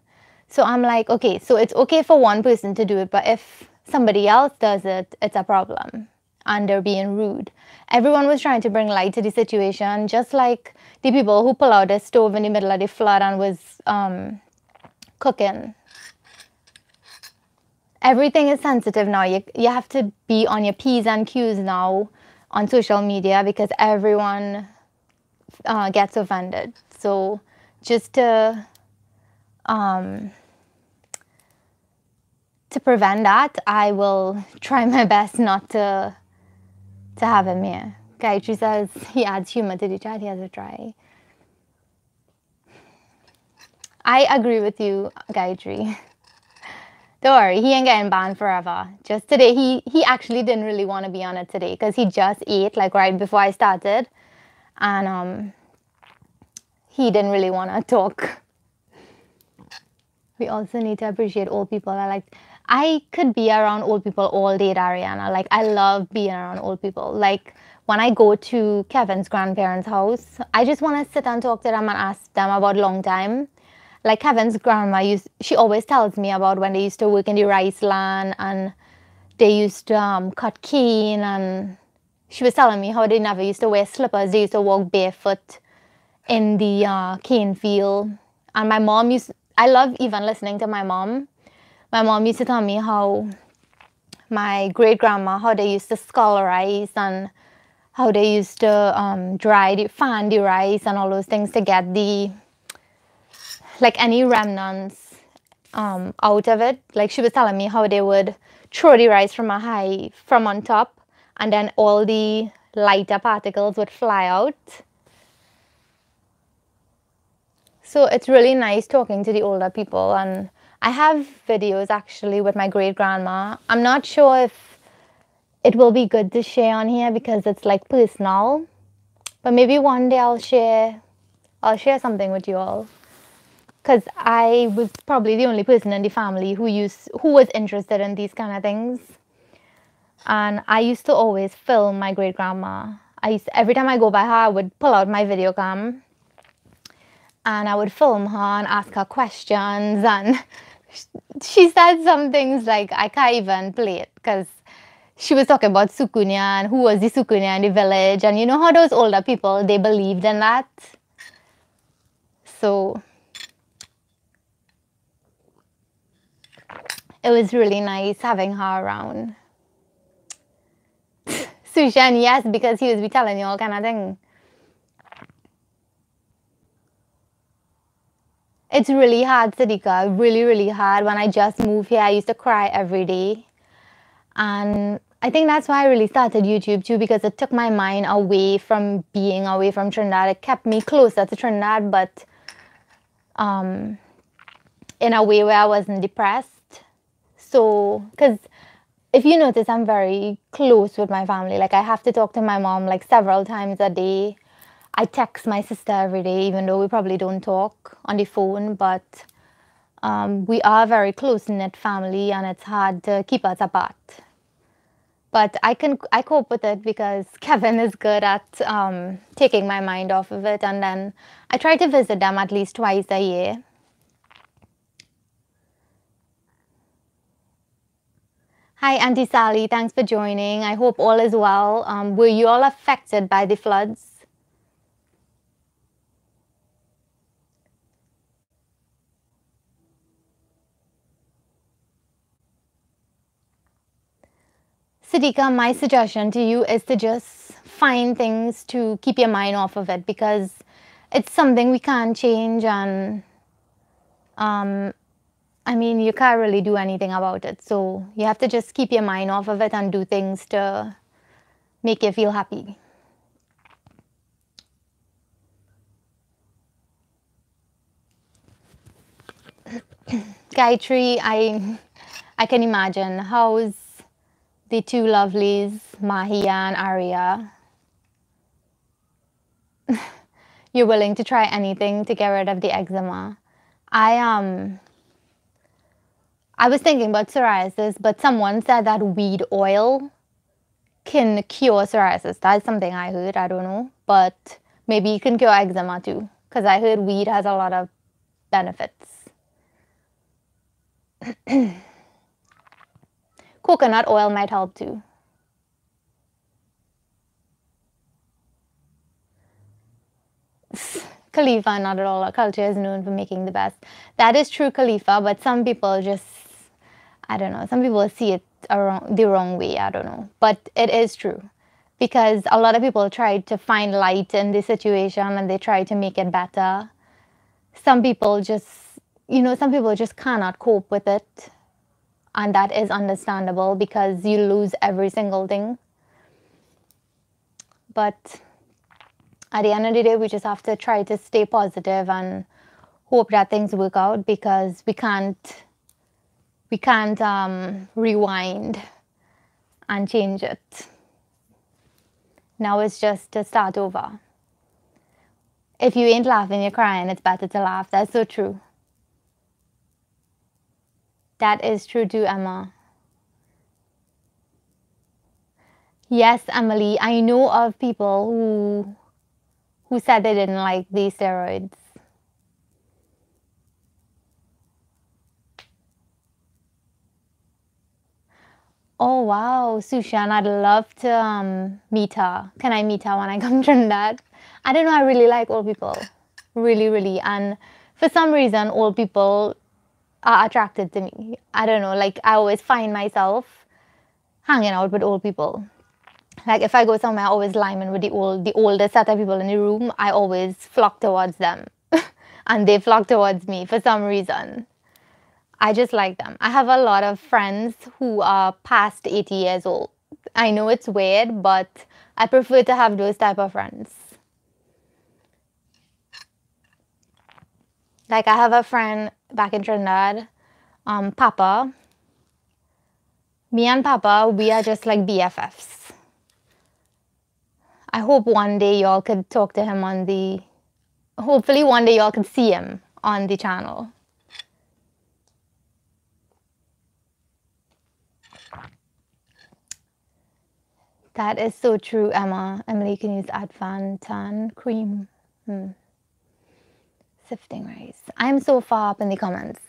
So I'm like, okay, so it's okay for one person to do it, but if somebody else does it, it's a problem. And they're being rude. Everyone was trying to bring light to the situation, just like the people who pull out the stove in the middle of the flood and was cooking. Everything is sensitive now. You have to be on your P's and Q's now on social media because everyone gets offended. So just to prevent that, I will try my best not to have him here. Gayatri says he adds humor to the chat. He has to try. I agree with you, Gayatri. Don't worry, he ain't getting banned forever. Just today, he actually didn't really want to be on it today because he just ate like right before I started, and he didn't really want to talk. We also need to appreciate old people. I could be around old people all day, Ariana. Like, I love being around old people. Like, when I go to Kevin's grandparents' house, I just want to sit and talk to them and ask them about long time. Like Kevin's grandma she always tells me about when they used to work in the rice land and they used to cut cane, and she was telling me how they never used to wear slippers. They used to walk barefoot in the cane field. And I love even listening to my mom. My mom used to tell me how my great grandma, how they used to scull rice and how they used to fan the rice and all those things to get like any remnants out of it. Like she was telling me how they would throw the rice from on top, and then all the lighter particles would fly out. So it's really nice talking to the older people, and I have videos actually with my great grandma. I'm not sure if it will be good to share on here because it's like personal, but maybe one day I'll share something with you all. Because I was probably the only person in the family who was interested in these kind of things. And I used to always film my great grandma. Every time I go by her, I would pull out my video cam and I would film her and ask her questions. And she said some things like I can't even play it because she was talking about Sukunya and who was the Sukunya in the village. And you know how those older people, they believed in that. So it was really nice having her around. Sushan, yes, because he was be telling you all kind of thing. It's really hard, Sidika, really, really hard. When I just moved here, I used to cry every day. And I think that's why I really started YouTube too, because it took my mind away from being away from Trinidad. It kept me closer to Trinidad, but in a way where I wasn't depressed. So, because if you notice, I'm very close with my family. Like, I have to talk to my mom like several times a day. I text my sister every day, even though we probably don't talk on the phone, but we are a very close-knit family and it's hard to keep us apart. But I cope with it because Kevin is good at taking my mind off of it, and then I try to visit them at least twice a year. Hi, Auntie Sally. Thanks for joining. I hope all is well. Were you all affected by the floods? Sidika, my suggestion to you is to just find things to keep your mind off of it, because it's something we can't change, and I mean, you can't really do anything about it. So you have to just keep your mind off of it and do things to make you feel happy. Gayatri, I can imagine. How's the two lovelies, Mahia and Arya? You're willing to try anything to get rid of the eczema. I was thinking about psoriasis, but someone said that weed oil can cure psoriasis. That's something I heard. I don't know, but maybe it can cure eczema too, because I heard weed has a lot of benefits. Coconut oil might help too. Khalifa, not at all. Our culture is known for making the best. That is true, Khalifa, but some people just, I don't know, some people see it the wrong way. I don't know. But it is true, because a lot of people try to find light in the situation and they try to make it better. Some people just, some people just cannot cope with it. And that is understandable because you lose every single thing. But at the end of the day, we just have to try to stay positive and hope that things work out, because we can't rewind and change it. Now it's just to start over. If you ain't laughing, you're crying. It's better to laugh. That's so true. That is true too, Emma. Yes, Emily, I know of people who said they didn't like these steroids. Oh wow, Sushan, I'd love to meet her. Can I meet her when I come to Trinidad? I don't know, I really like old people. Really, really. And for some reason, old people are attracted to me. I don't know, like I always find myself hanging out with old people. Like if I go somewhere, I always line in with the older set of people in the room. I always flock towards them. And they flock towards me for some reason. I just like them. I have a lot of friends who are past 80 years old. I know it's weird, but I prefer to have those type of friends. Like I have a friend back in Trinidad, Papa. Me and Papa, we are just like BFFs. I hope one day y'all could talk to him on the, hopefully one day y'all could see him on the channel. That is so true, Emma. Emily can use Advan Tan cream. Sifting rice. I'm so far up in the comments.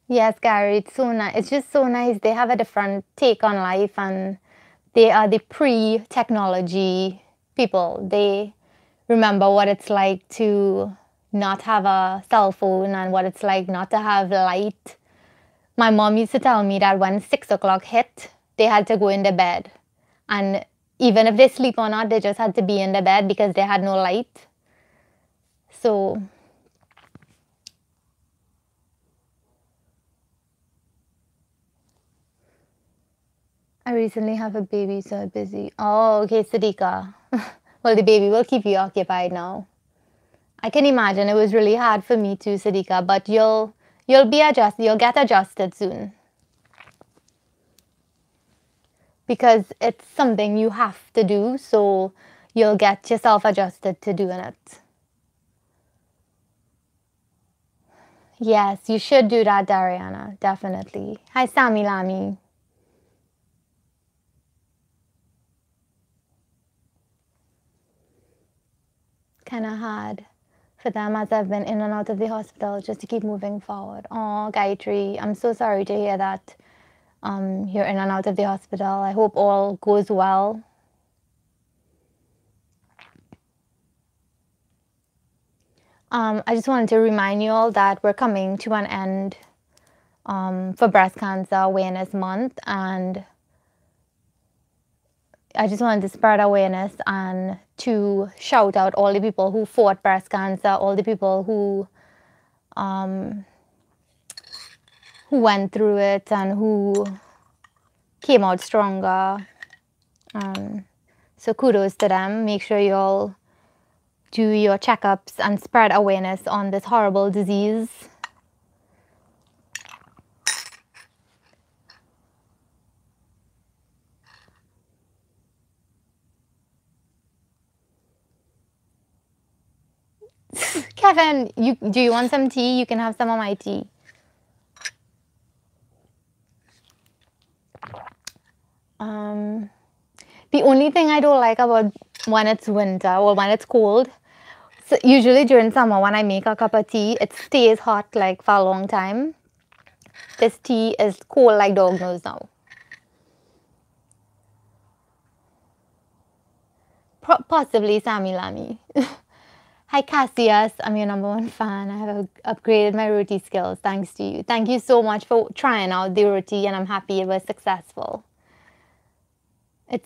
Yes, Gary, it's so nice. It's just so nice. They have a different take on life, and they are the pre-technology people. They remember what it's like to not have a cell phone and what it's like not to have light. My mom used to tell me that when 6 o'clock hit, they had to go in their bed. And even if they sleep or not, they just had to be in the bed because they had no light. So I recently have a baby, so I'm busy. Oh, okay, Sadiqa. Well, the baby will keep you occupied now. I can imagine it was really hard for me too, Sadiqa, but you'll be adjusted. You'll get adjusted soon. Because it's something you have to do, so you'll get yourself adjusted to doing it. Yes, you should do that, Dariana. Definitely. Hi, Sami Lami. Kind of hard for them as I've been in and out of the hospital just to keep moving forward. Oh, Gayatri, I'm so sorry to hear that you're in and out of the hospital. I hope all goes well. I just wanted to remind you all that we're coming to an end for Breast Cancer Awareness Month, and I just wanted to spread awareness and to shout out all the people who fought breast cancer, all the people who went through it and who came out stronger. So kudos to them. Make sure you all do your checkups and spread awareness on this horrible disease. Kevin, do you want some tea? You can have some of my tea. The only thing I don't like about when it's winter or when it's cold, so usually during summer when I make a cup of tea, it stays hot like for a long time. This tea is cold like dog knows now. Possibly Sammy Lamy. Hi Cassius, I'm your #1 fan. I have upgraded my roti skills thanks to you. Thank you so much for trying out the roti, and I'm happy it was successful. It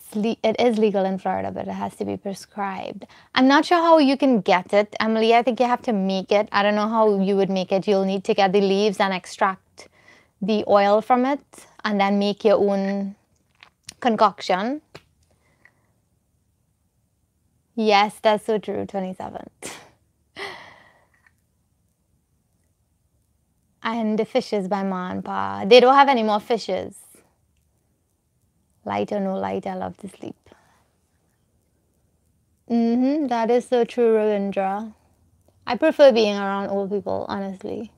is legal in Florida, but it has to be prescribed. I'm not sure how you can get it, Emily. I think you have to make it. I don't know how you would make it. You'll need to get the leaves and extract the oil from it and then make your own concoction. Yes, that's so true, 27th. And the fishes by Ma and Pa. They don't have any more fishes. Light or no light, I love to sleep. That is so true, Ravindra. I prefer being around old people, honestly.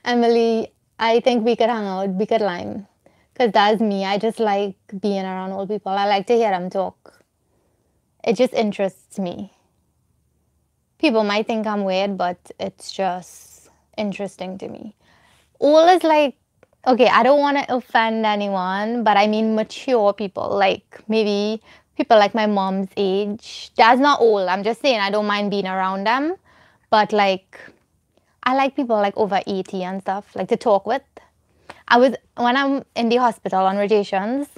Emily, I think we could hang out, we could lime. Because that's me. I just like being around old people. I like to hear them talk. It just interests me. People might think I'm weird, but it's just interesting to me. Old is like, okay, I don't want to offend anyone, but I mean mature people, like maybe people like my mom's age. That's not old. I'm just saying I don't mind being around them, but like I like people like over 80 and stuff, like to talk with. When I'm in the hospital on rotations,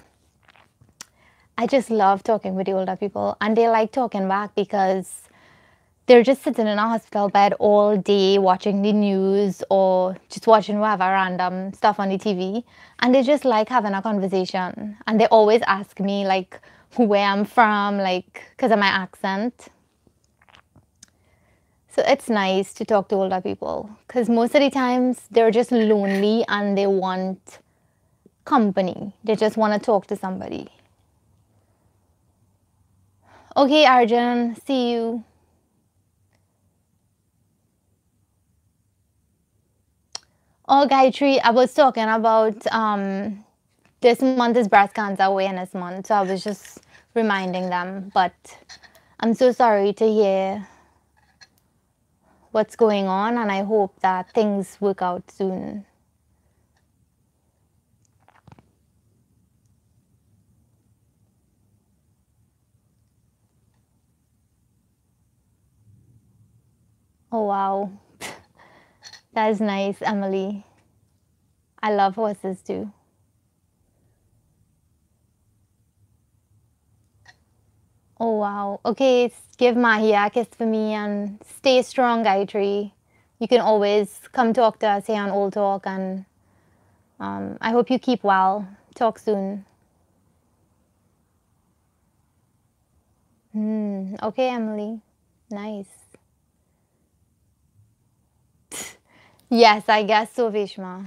I just love talking with the older people, and they like talking back because they're just sitting in a hospital bed all day watching the news or just watching whatever random stuff on the TV. And they just like having a conversation. And they always ask me, like, where I'm from, like, because of my accent. So it's nice to talk to older people because most of the times they're just lonely and they want company. They just want to talk to somebody. Okay, Arjun, see you. Oh, Gayatri, I was talking about this month is breast cancer awareness month, so I was just reminding them. But I'm so sorry to hear what's going on, and I hope that things work out soon. Oh, wow. That is nice, Emily. I love horses too. Oh, wow. Okay, give Mahi a kiss for me and stay strong, Gayatri. You can always come talk to us here on Ole Talk, and I hope you keep well. Talk soon. Okay, Emily. Nice. Yes, I guess so, Vishma.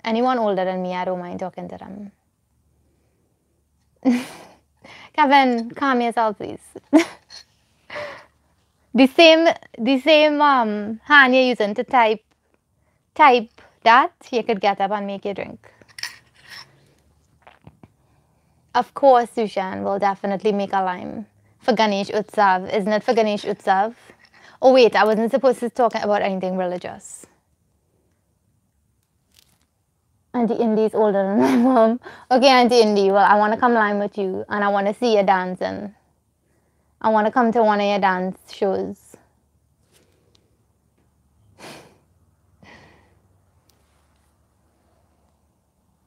Anyone older than me, I don't mind talking to them. Kevin, calm yourself, please. the same hand you're using to type that, you could get up and make your drink. Of course, Sushan will definitely make a lime for Ganesh Utsav. Isn't it for Ganesh Utsav? Oh wait, I wasn't supposed to talk about anything religious. Auntie Indy's older than my mom. Okay, Auntie Indy, well, I want to come lime with you and I want to see you dancing. I want to come to one of your dance shows.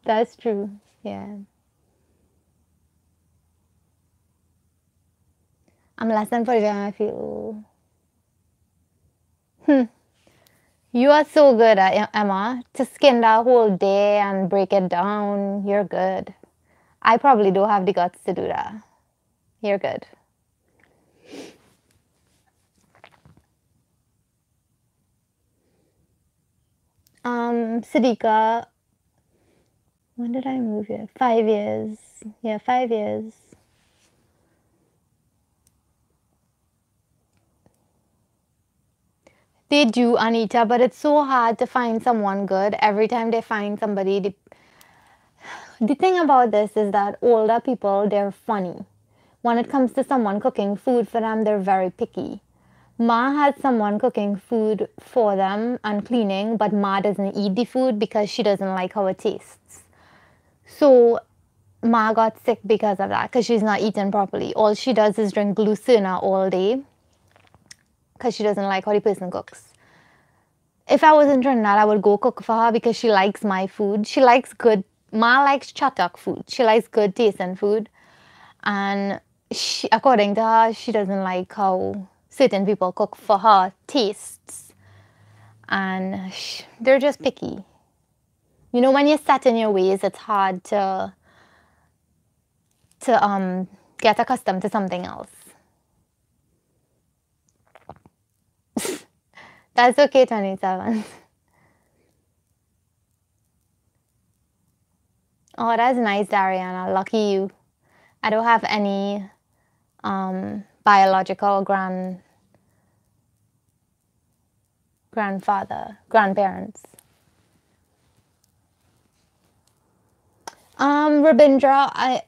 That's true. Yeah. I'm less than 45 and I feel. You are so good at Emma. To skin that whole day and break it down, you're good. I probably don't have the guts to do that. You're good. Siddiqa, when did I move here? 5 years. Yeah, 5 years. They do, Anita, but it's so hard to find someone good. Every time they find somebody, the thing about this is that older people, they're funny. When it comes to someone cooking food for them, they're very picky. Ma had someone cooking food for them and cleaning, but Ma doesn't eat the food because she doesn't like how it tastes. So Ma got sick because of that, because she's not eating properly. All she does is drink Glucina all day because she doesn't like how the person cooks. If I was in Trinidad, I would go cook for her because she likes my food. She likes good, Ma likes chatak food. She likes good tasting food. And according to her, she doesn't like how certain people cook for her tastes. And they're just picky. You know, when you're set in your ways, it's hard to get accustomed to something else. That's okay, 27. Oh, that's nice, Ariana. Lucky you. I don't have any biological grandparents. Rabindra, I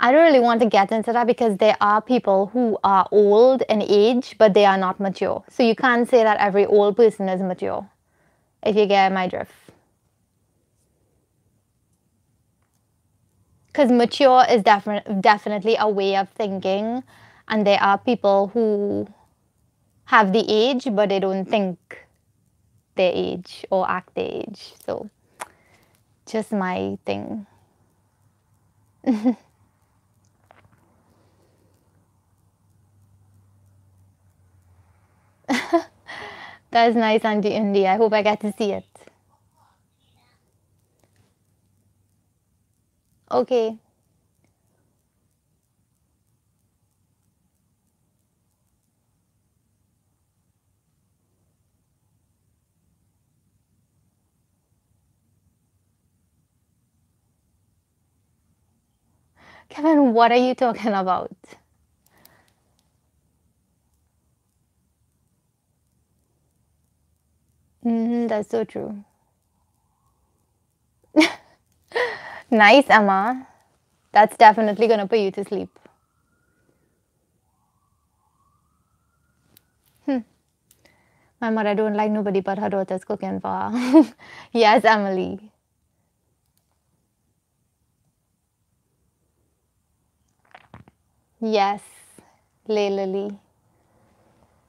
don't really want to get into that because there are people who are old in age, but they are not mature. So you can't say that every old person is mature, if you get my drift. Because mature is definitely a way of thinking, and there are people who have the age, but they don't think their age or act their age. So just my thing. That's nice, Auntie Indy. I hope I get to see it. Okay. Kevin, what are you talking about? That's so true. Nice, Emma. That's definitely gonna put you to sleep. My mother don't like nobody but her daughter's cooking for her. Yes, Emily. Yes, Lily.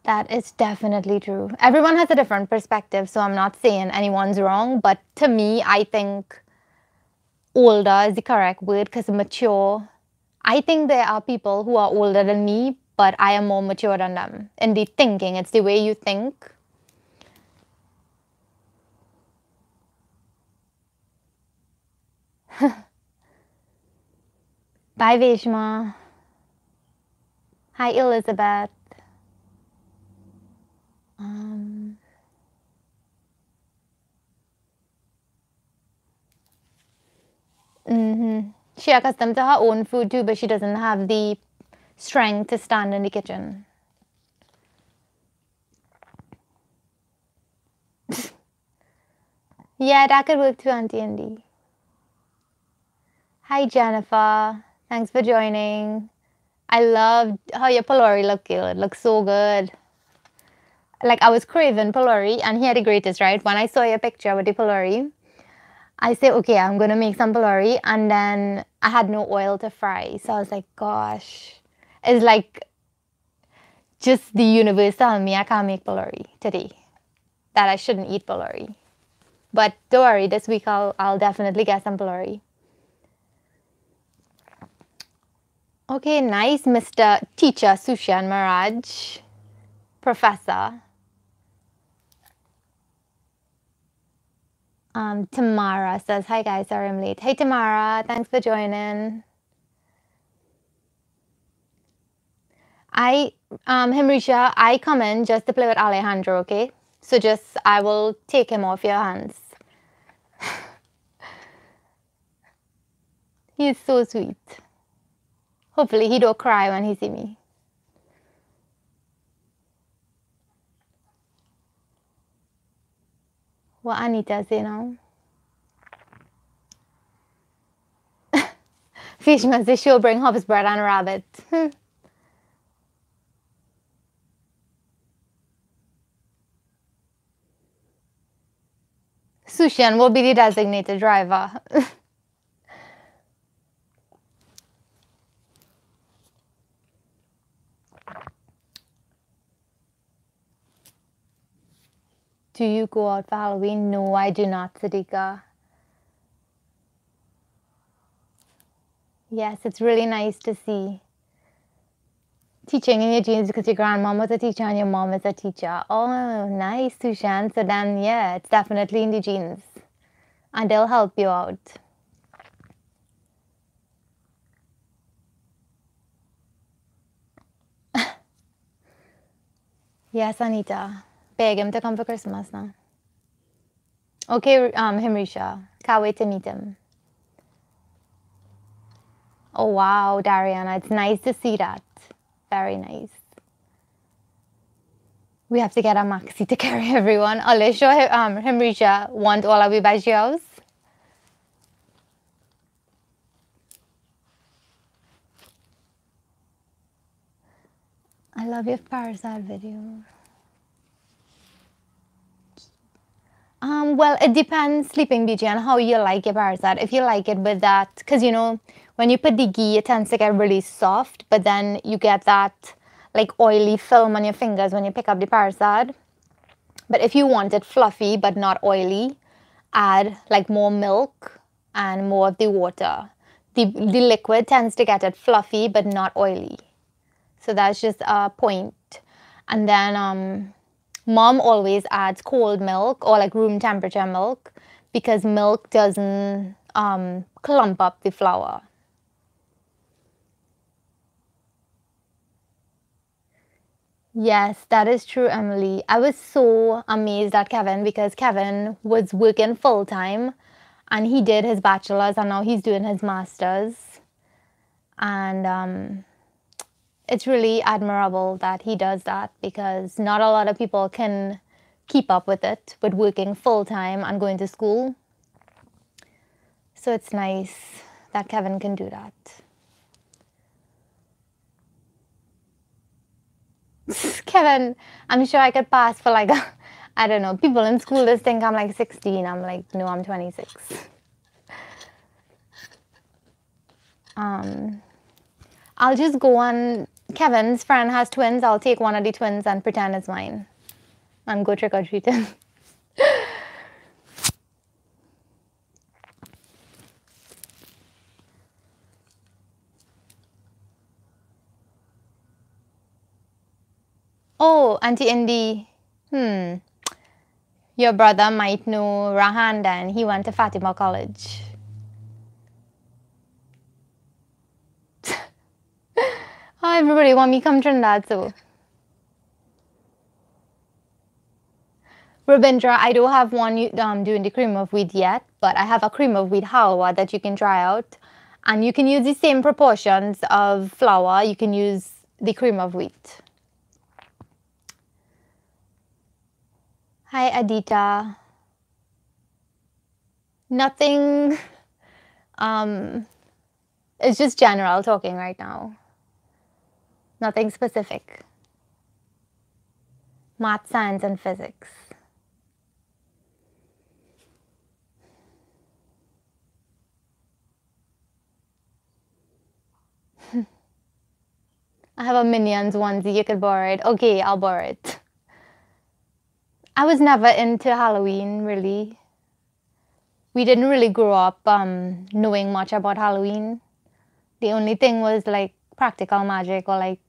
That is definitely true. Everyone has a different perspective, so I'm not saying anyone's wrong, but to me, I think older is the correct word because mature. I think there are people who are older than me, but I am more mature than them in the thinking. It's the way you think. Bye, Vishma. Hi, Elizabeth. She accustomed to her own food too, but she doesn't have the strength to stand in the kitchen. Yeah, that could work too, Auntie Andy. Hi, Jennifer. Thanks for joining. I loved how your Polori looked, Gail. It looks so good. Like, I was craving Polori, and here the greatest, right? When I saw your picture with the Polori, I said, okay, I'm going to make some Polori, and then I had no oil to fry. So I was like, gosh. It's like just the universe telling me I can't make Polori today, that I shouldn't eat Polori. But don't worry, this week I'll definitely get some Polori. Okay, nice, Mr. Teacher Sushan Maraj, Professor. Tamara says, hi guys, sorry I'm late. Hey Tamara, thanks for joining. Himrisha, I come in just to play with Alejandro, okay? So I will take him off your hands. He's so sweet. Hopefully he don't cry when he see me. What Anita say now? Fishman says she'll bring hops bread and rabbit. Sushan will be the designated driver. Do you go out for Halloween? No, I do not, Sadiqa. Yes, it's really nice to see. Teaching in your genes because your grandmom was a teacher and your mom is a teacher. Oh, nice, Sushan. So then, yeah, it's definitely in the genes. And they'll help you out. Yes, Anita. Beg him to come for Christmas now. Okay, Himrisha. Can't wait to meet him. Oh, wow, Dariana. It's nice to see that. Very nice. We have to get a maxi to carry everyone. Alicia, Himrisha, want all of you by yours? I love your parasite video. Well, it depends, Sleeping Beauty, on how you like your parasite. If you like it with that, because you know, when you put the ghee, it tends to get really soft, but then you get that like oily film on your fingers when you pick up the parasite. But if you want it fluffy but not oily, add like more milk and more of the water. The liquid tends to get it fluffy but not oily. So that's just a point. And then mom always adds cold milk or like room temperature milk because milk doesn't clump up the flour. Yes, that is true, Emily. I was so amazed at Kevin because Kevin was working full time and he did his bachelor's and now he's doing his master's. And it's really admirable that he does that because not a lot of people can keep up with it, with working full time and going to school. So it's nice that Kevin can do that. Kevin, I'm sure I could pass for like, I don't know, people in school just think I'm like 16. I'm like, no, I'm 26. I'll just go on. Kevin's friend has twins. I'll take one of the twins and pretend it's mine and go trick or treating. Oh, Auntie Indy. Your brother might know Rahan then. He went to Fatima College. Oh, everybody want me to come Trinidad too. Rabindra, I don't have one doing the cream of wheat yet, but I have a cream of wheat halwa that you can try out. And you can use the same proportions of flour. You can use the cream of wheat. Hi, Adita. Nothing. It's just general talking right now. Nothing specific. Math, science, and physics. I have a Minions onesie. You could borrow it. Okay, I'll borrow it. I was never into Halloween, really. We didn't really grow up knowing much about Halloween. The only thing was like practical magic or like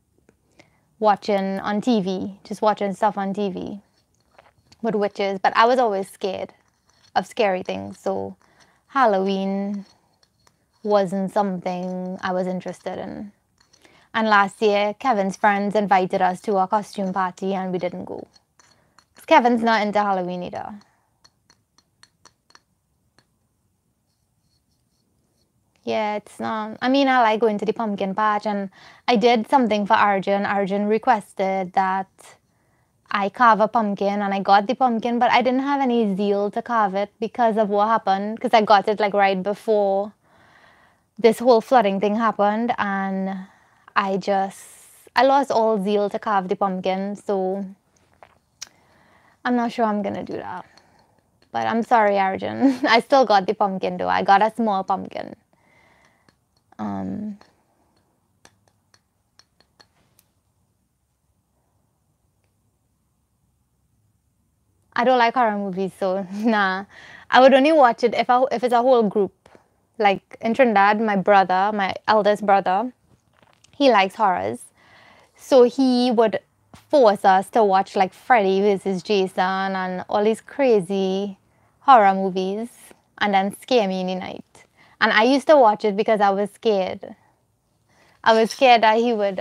watching on TV, just watching stuff on TV with witches. But I was always scared of scary things. So Halloween wasn't something I was interested in. And last year, Kevin's friends invited us to a costume party and we didn't go. Because Kevin's not into Halloween either. Yeah, it's not. I mean, I like going to the pumpkin patch and I did something for Arjun. Arjun requested that I carve a pumpkin and I got the pumpkin, but I didn't have any zeal to carve it because of what happened. Because I got it like right before this whole flooding thing happened and I lost all zeal to carve the pumpkin. So I'm not sure I'm going to do that. But I'm sorry, Arjun. I still got the pumpkin though. I got a small pumpkin. I don't like horror movies, so nah. I would only watch it if it's a whole group. Like in Trinidad, my brother, my eldest brother, he likes horrors. So he would force us to watch like Freddy versus Jason and all these crazy horror movies and then scare me in the night. And I used to watch it because I was scared. I was scared that he would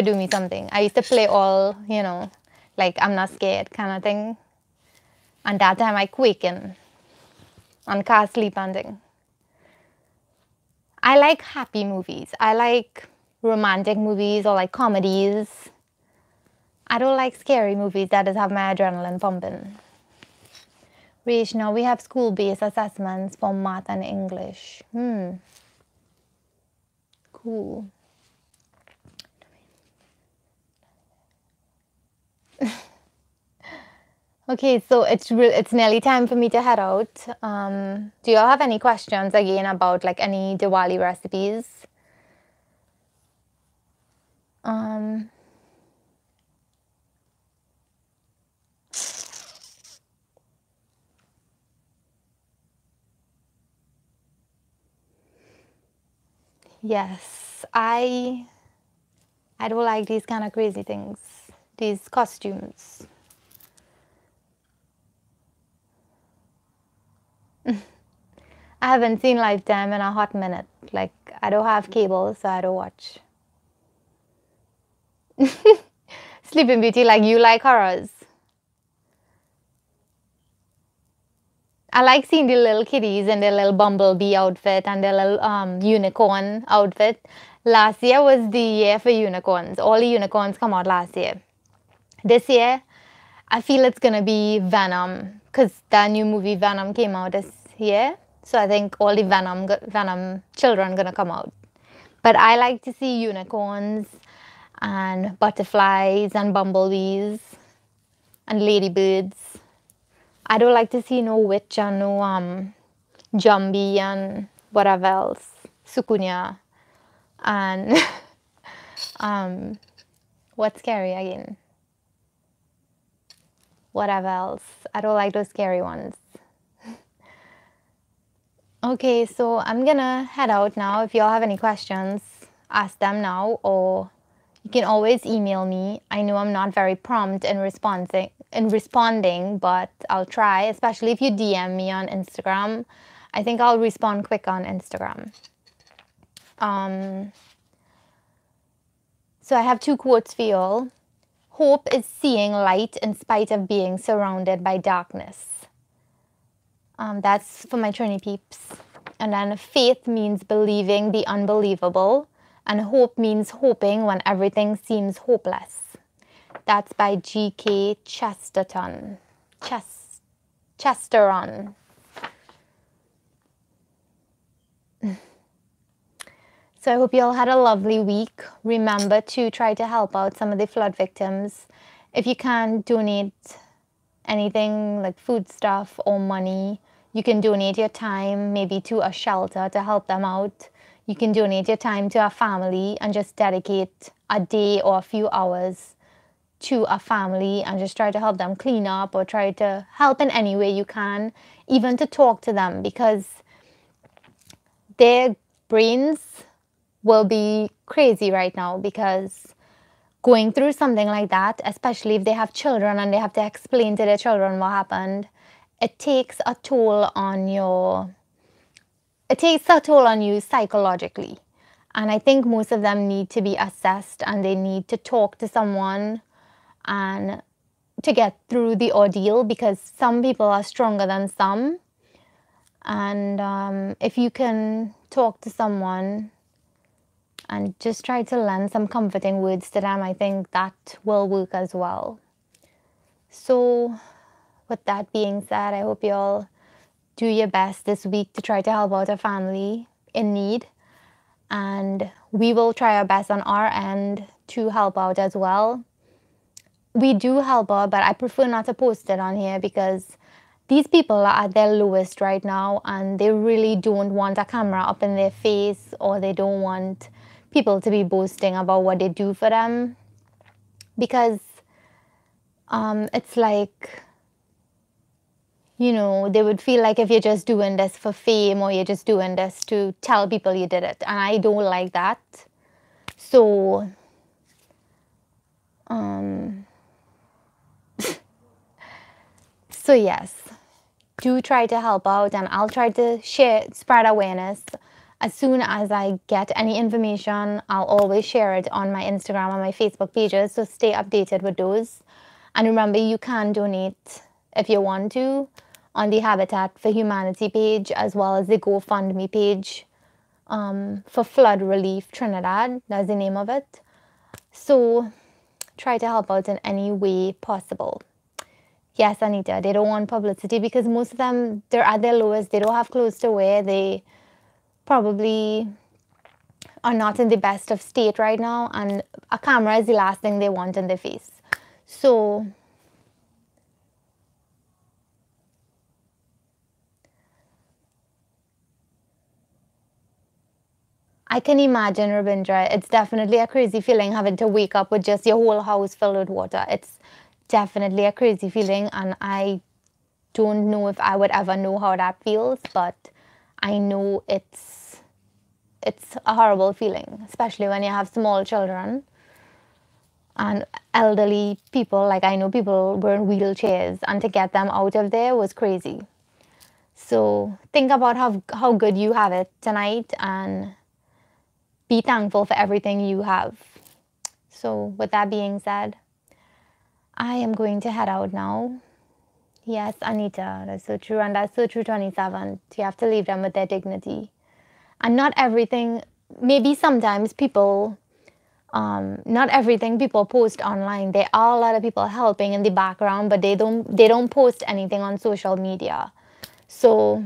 do me something. I used to play all, like I'm not scared kind of thing. And that time I quaking and can't sleep and thing. I like happy movies. I like romantic movies or like comedies. I don't like scary movies that just have my adrenaline pumping. Rach, now we have school-based assessments for math and English. Cool. Okay, so it's nearly time for me to head out. Do y'all have any questions again about like any Diwali recipes? Yes, I don't like these kind of crazy things, these costumes. I haven't seen Lifetime in a hot minute. Like, I don't have cable, so I don't watch. Sleeping Beauty, like you like horrors. I like seeing the little kitties in their little bumblebee outfit and their little unicorn outfit. Last year was the year for unicorns. All the unicorns come out last year. This year, I feel it's gonna be Venom because that new movie Venom came out this year. So I think all the Venom children gonna come out. But I like to see unicorns and butterflies and bumblebees and ladybirds. I don't like to see no witch and no Jambi and whatever else, Sukunya and what's scary again? Whatever else. I don't like those scary ones. Okay, so I'm gonna head out now. If y'all have any questions, ask them now, or you can always email me. I know I'm not very prompt in responding, but I'll try, especially if you DM me on Instagram. I think I'll respond quick on Instagram. So I have 2 quotes for y'all. Hope is seeing light in spite of being surrounded by darkness. That's for my Trini peeps. And then faith means believing the unbelievable. And hope means hoping when everything seems hopeless. That's by G.K. Chesterton. Chesteron. So I hope you all had a lovely week. Remember to try to help out some of the flood victims. If you can donate anything like food stuff or money, you can donate your time maybe to a shelter to help them out. You can donate your time to a family and just dedicate a day or a few hours to a family and just try to help them clean up or try to help in any way you can, even to talk to them, because their brains will be crazy right now, because going through something like that, especially if they have children and they have to explain to their children what happened, it takes a toll on you psychologically. And I think most of them need to be assessed and they need to talk to someone and to get through the ordeal, because some people are stronger than some. And if you can talk to someone and just try to lend some comforting words to them, I think that will work as well. So with that being said, I hope you all do your best this week to try to help out a family in need. And we will try our best on our end to help out as well. We do help out, but I prefer not to post it on here because these people are at their lowest right now and they really don't want a camera up in their face, or they don't want people to be boasting about what they do for them, because it's like, you know, they would feel like if you're just doing this for fame or you're just doing this to tell people you did it, and I don't like that. So so yes, do try to help out, and I'll try to spread awareness. As soon as I get any information, I'll always share it on my Instagram and my Facebook pages, so stay updated with those. And remember, you can donate if you want to, on the Habitat for Humanity page, as well as the GoFundMe page for Flood Relief Trinidad. That's the name of it. So try to help out in any way possible. Yes, Anita, they don't want publicity because most of them, they're at their lowest. They don't have clothes to wear. They probably are not in the best of state right now, and a camera is the last thing they want in their face. So I can imagine, Rabindra, it's definitely a crazy feeling having to wake up with just your whole house filled with water. It's definitely a crazy feeling, and I don't know if I would ever know how that feels, but I know it's a horrible feeling, especially when you have small children and elderly people. Like, I know people were in wheelchairs, and to get them out of there was crazy. So think about how good you have it tonight and be thankful for everything you have. So with that being said, I am going to head out now. Yes, Anita, that's so true. And that's so true, 27th. You have to leave them with their dignity. And not everything, maybe sometimes people, not everything people post online. There are a lot of people helping in the background, but they don't post anything on social media. So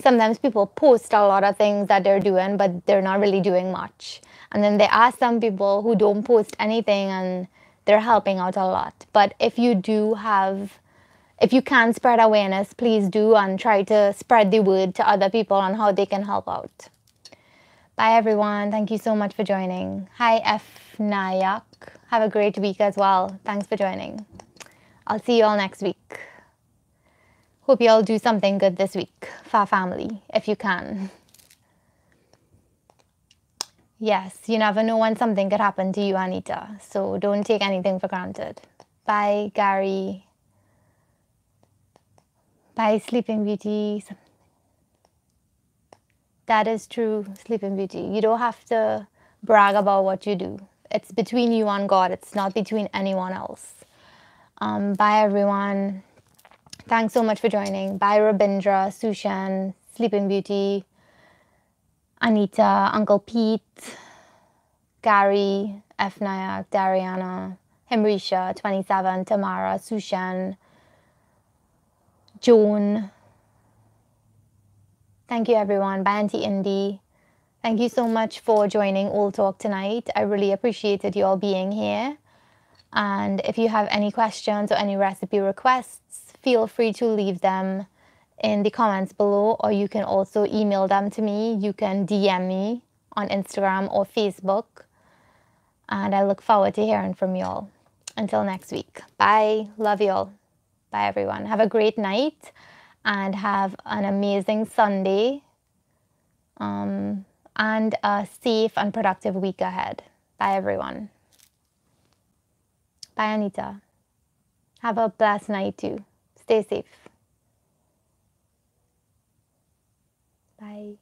sometimes people post a lot of things that they're doing, but they're not really doing much. And then there are some people who don't post anything and they're helping out a lot. But if you can spread awareness, please do, and try to spread the word to other people on how they can help out. Bye, everyone. Thank you so much for joining. Hi, F. Nayak. Have a great week as well. Thanks for joining. I'll see you all next week. Hope you all do something good this week for our family, if you can. Yes, you never know when something could happen to you, Anita. So don't take anything for granted. Bye, Gary. Bye, Sleeping Beauty. That is true, Sleeping Beauty. You don't have to brag about what you do. It's between you and God. It's not between anyone else. Bye, everyone. Thanks so much for joining. Bye, Rabindra, Sushan, Sleeping Beauty, Anita, Uncle Pete, Gary, F. Nayak, Dariana, Himrisha, 27, Tamara, Sushan, Joan. Thank you, everyone. Bye, Auntie Indy. Thank you so much for joining Ole Talk tonight. I really appreciated you all being here. And if you have any questions or any recipe requests, feel free to leave them in the comments below, or you can also email them to me. You can DM me on Instagram or Facebook. And I look forward to hearing from you all. Until next week. Bye. Love you all. Bye, everyone. Have a great night and have an amazing Sunday. And a safe and productive week ahead. Bye, everyone. Bye, Anita. Have a blessed night too. Stay safe. Bye.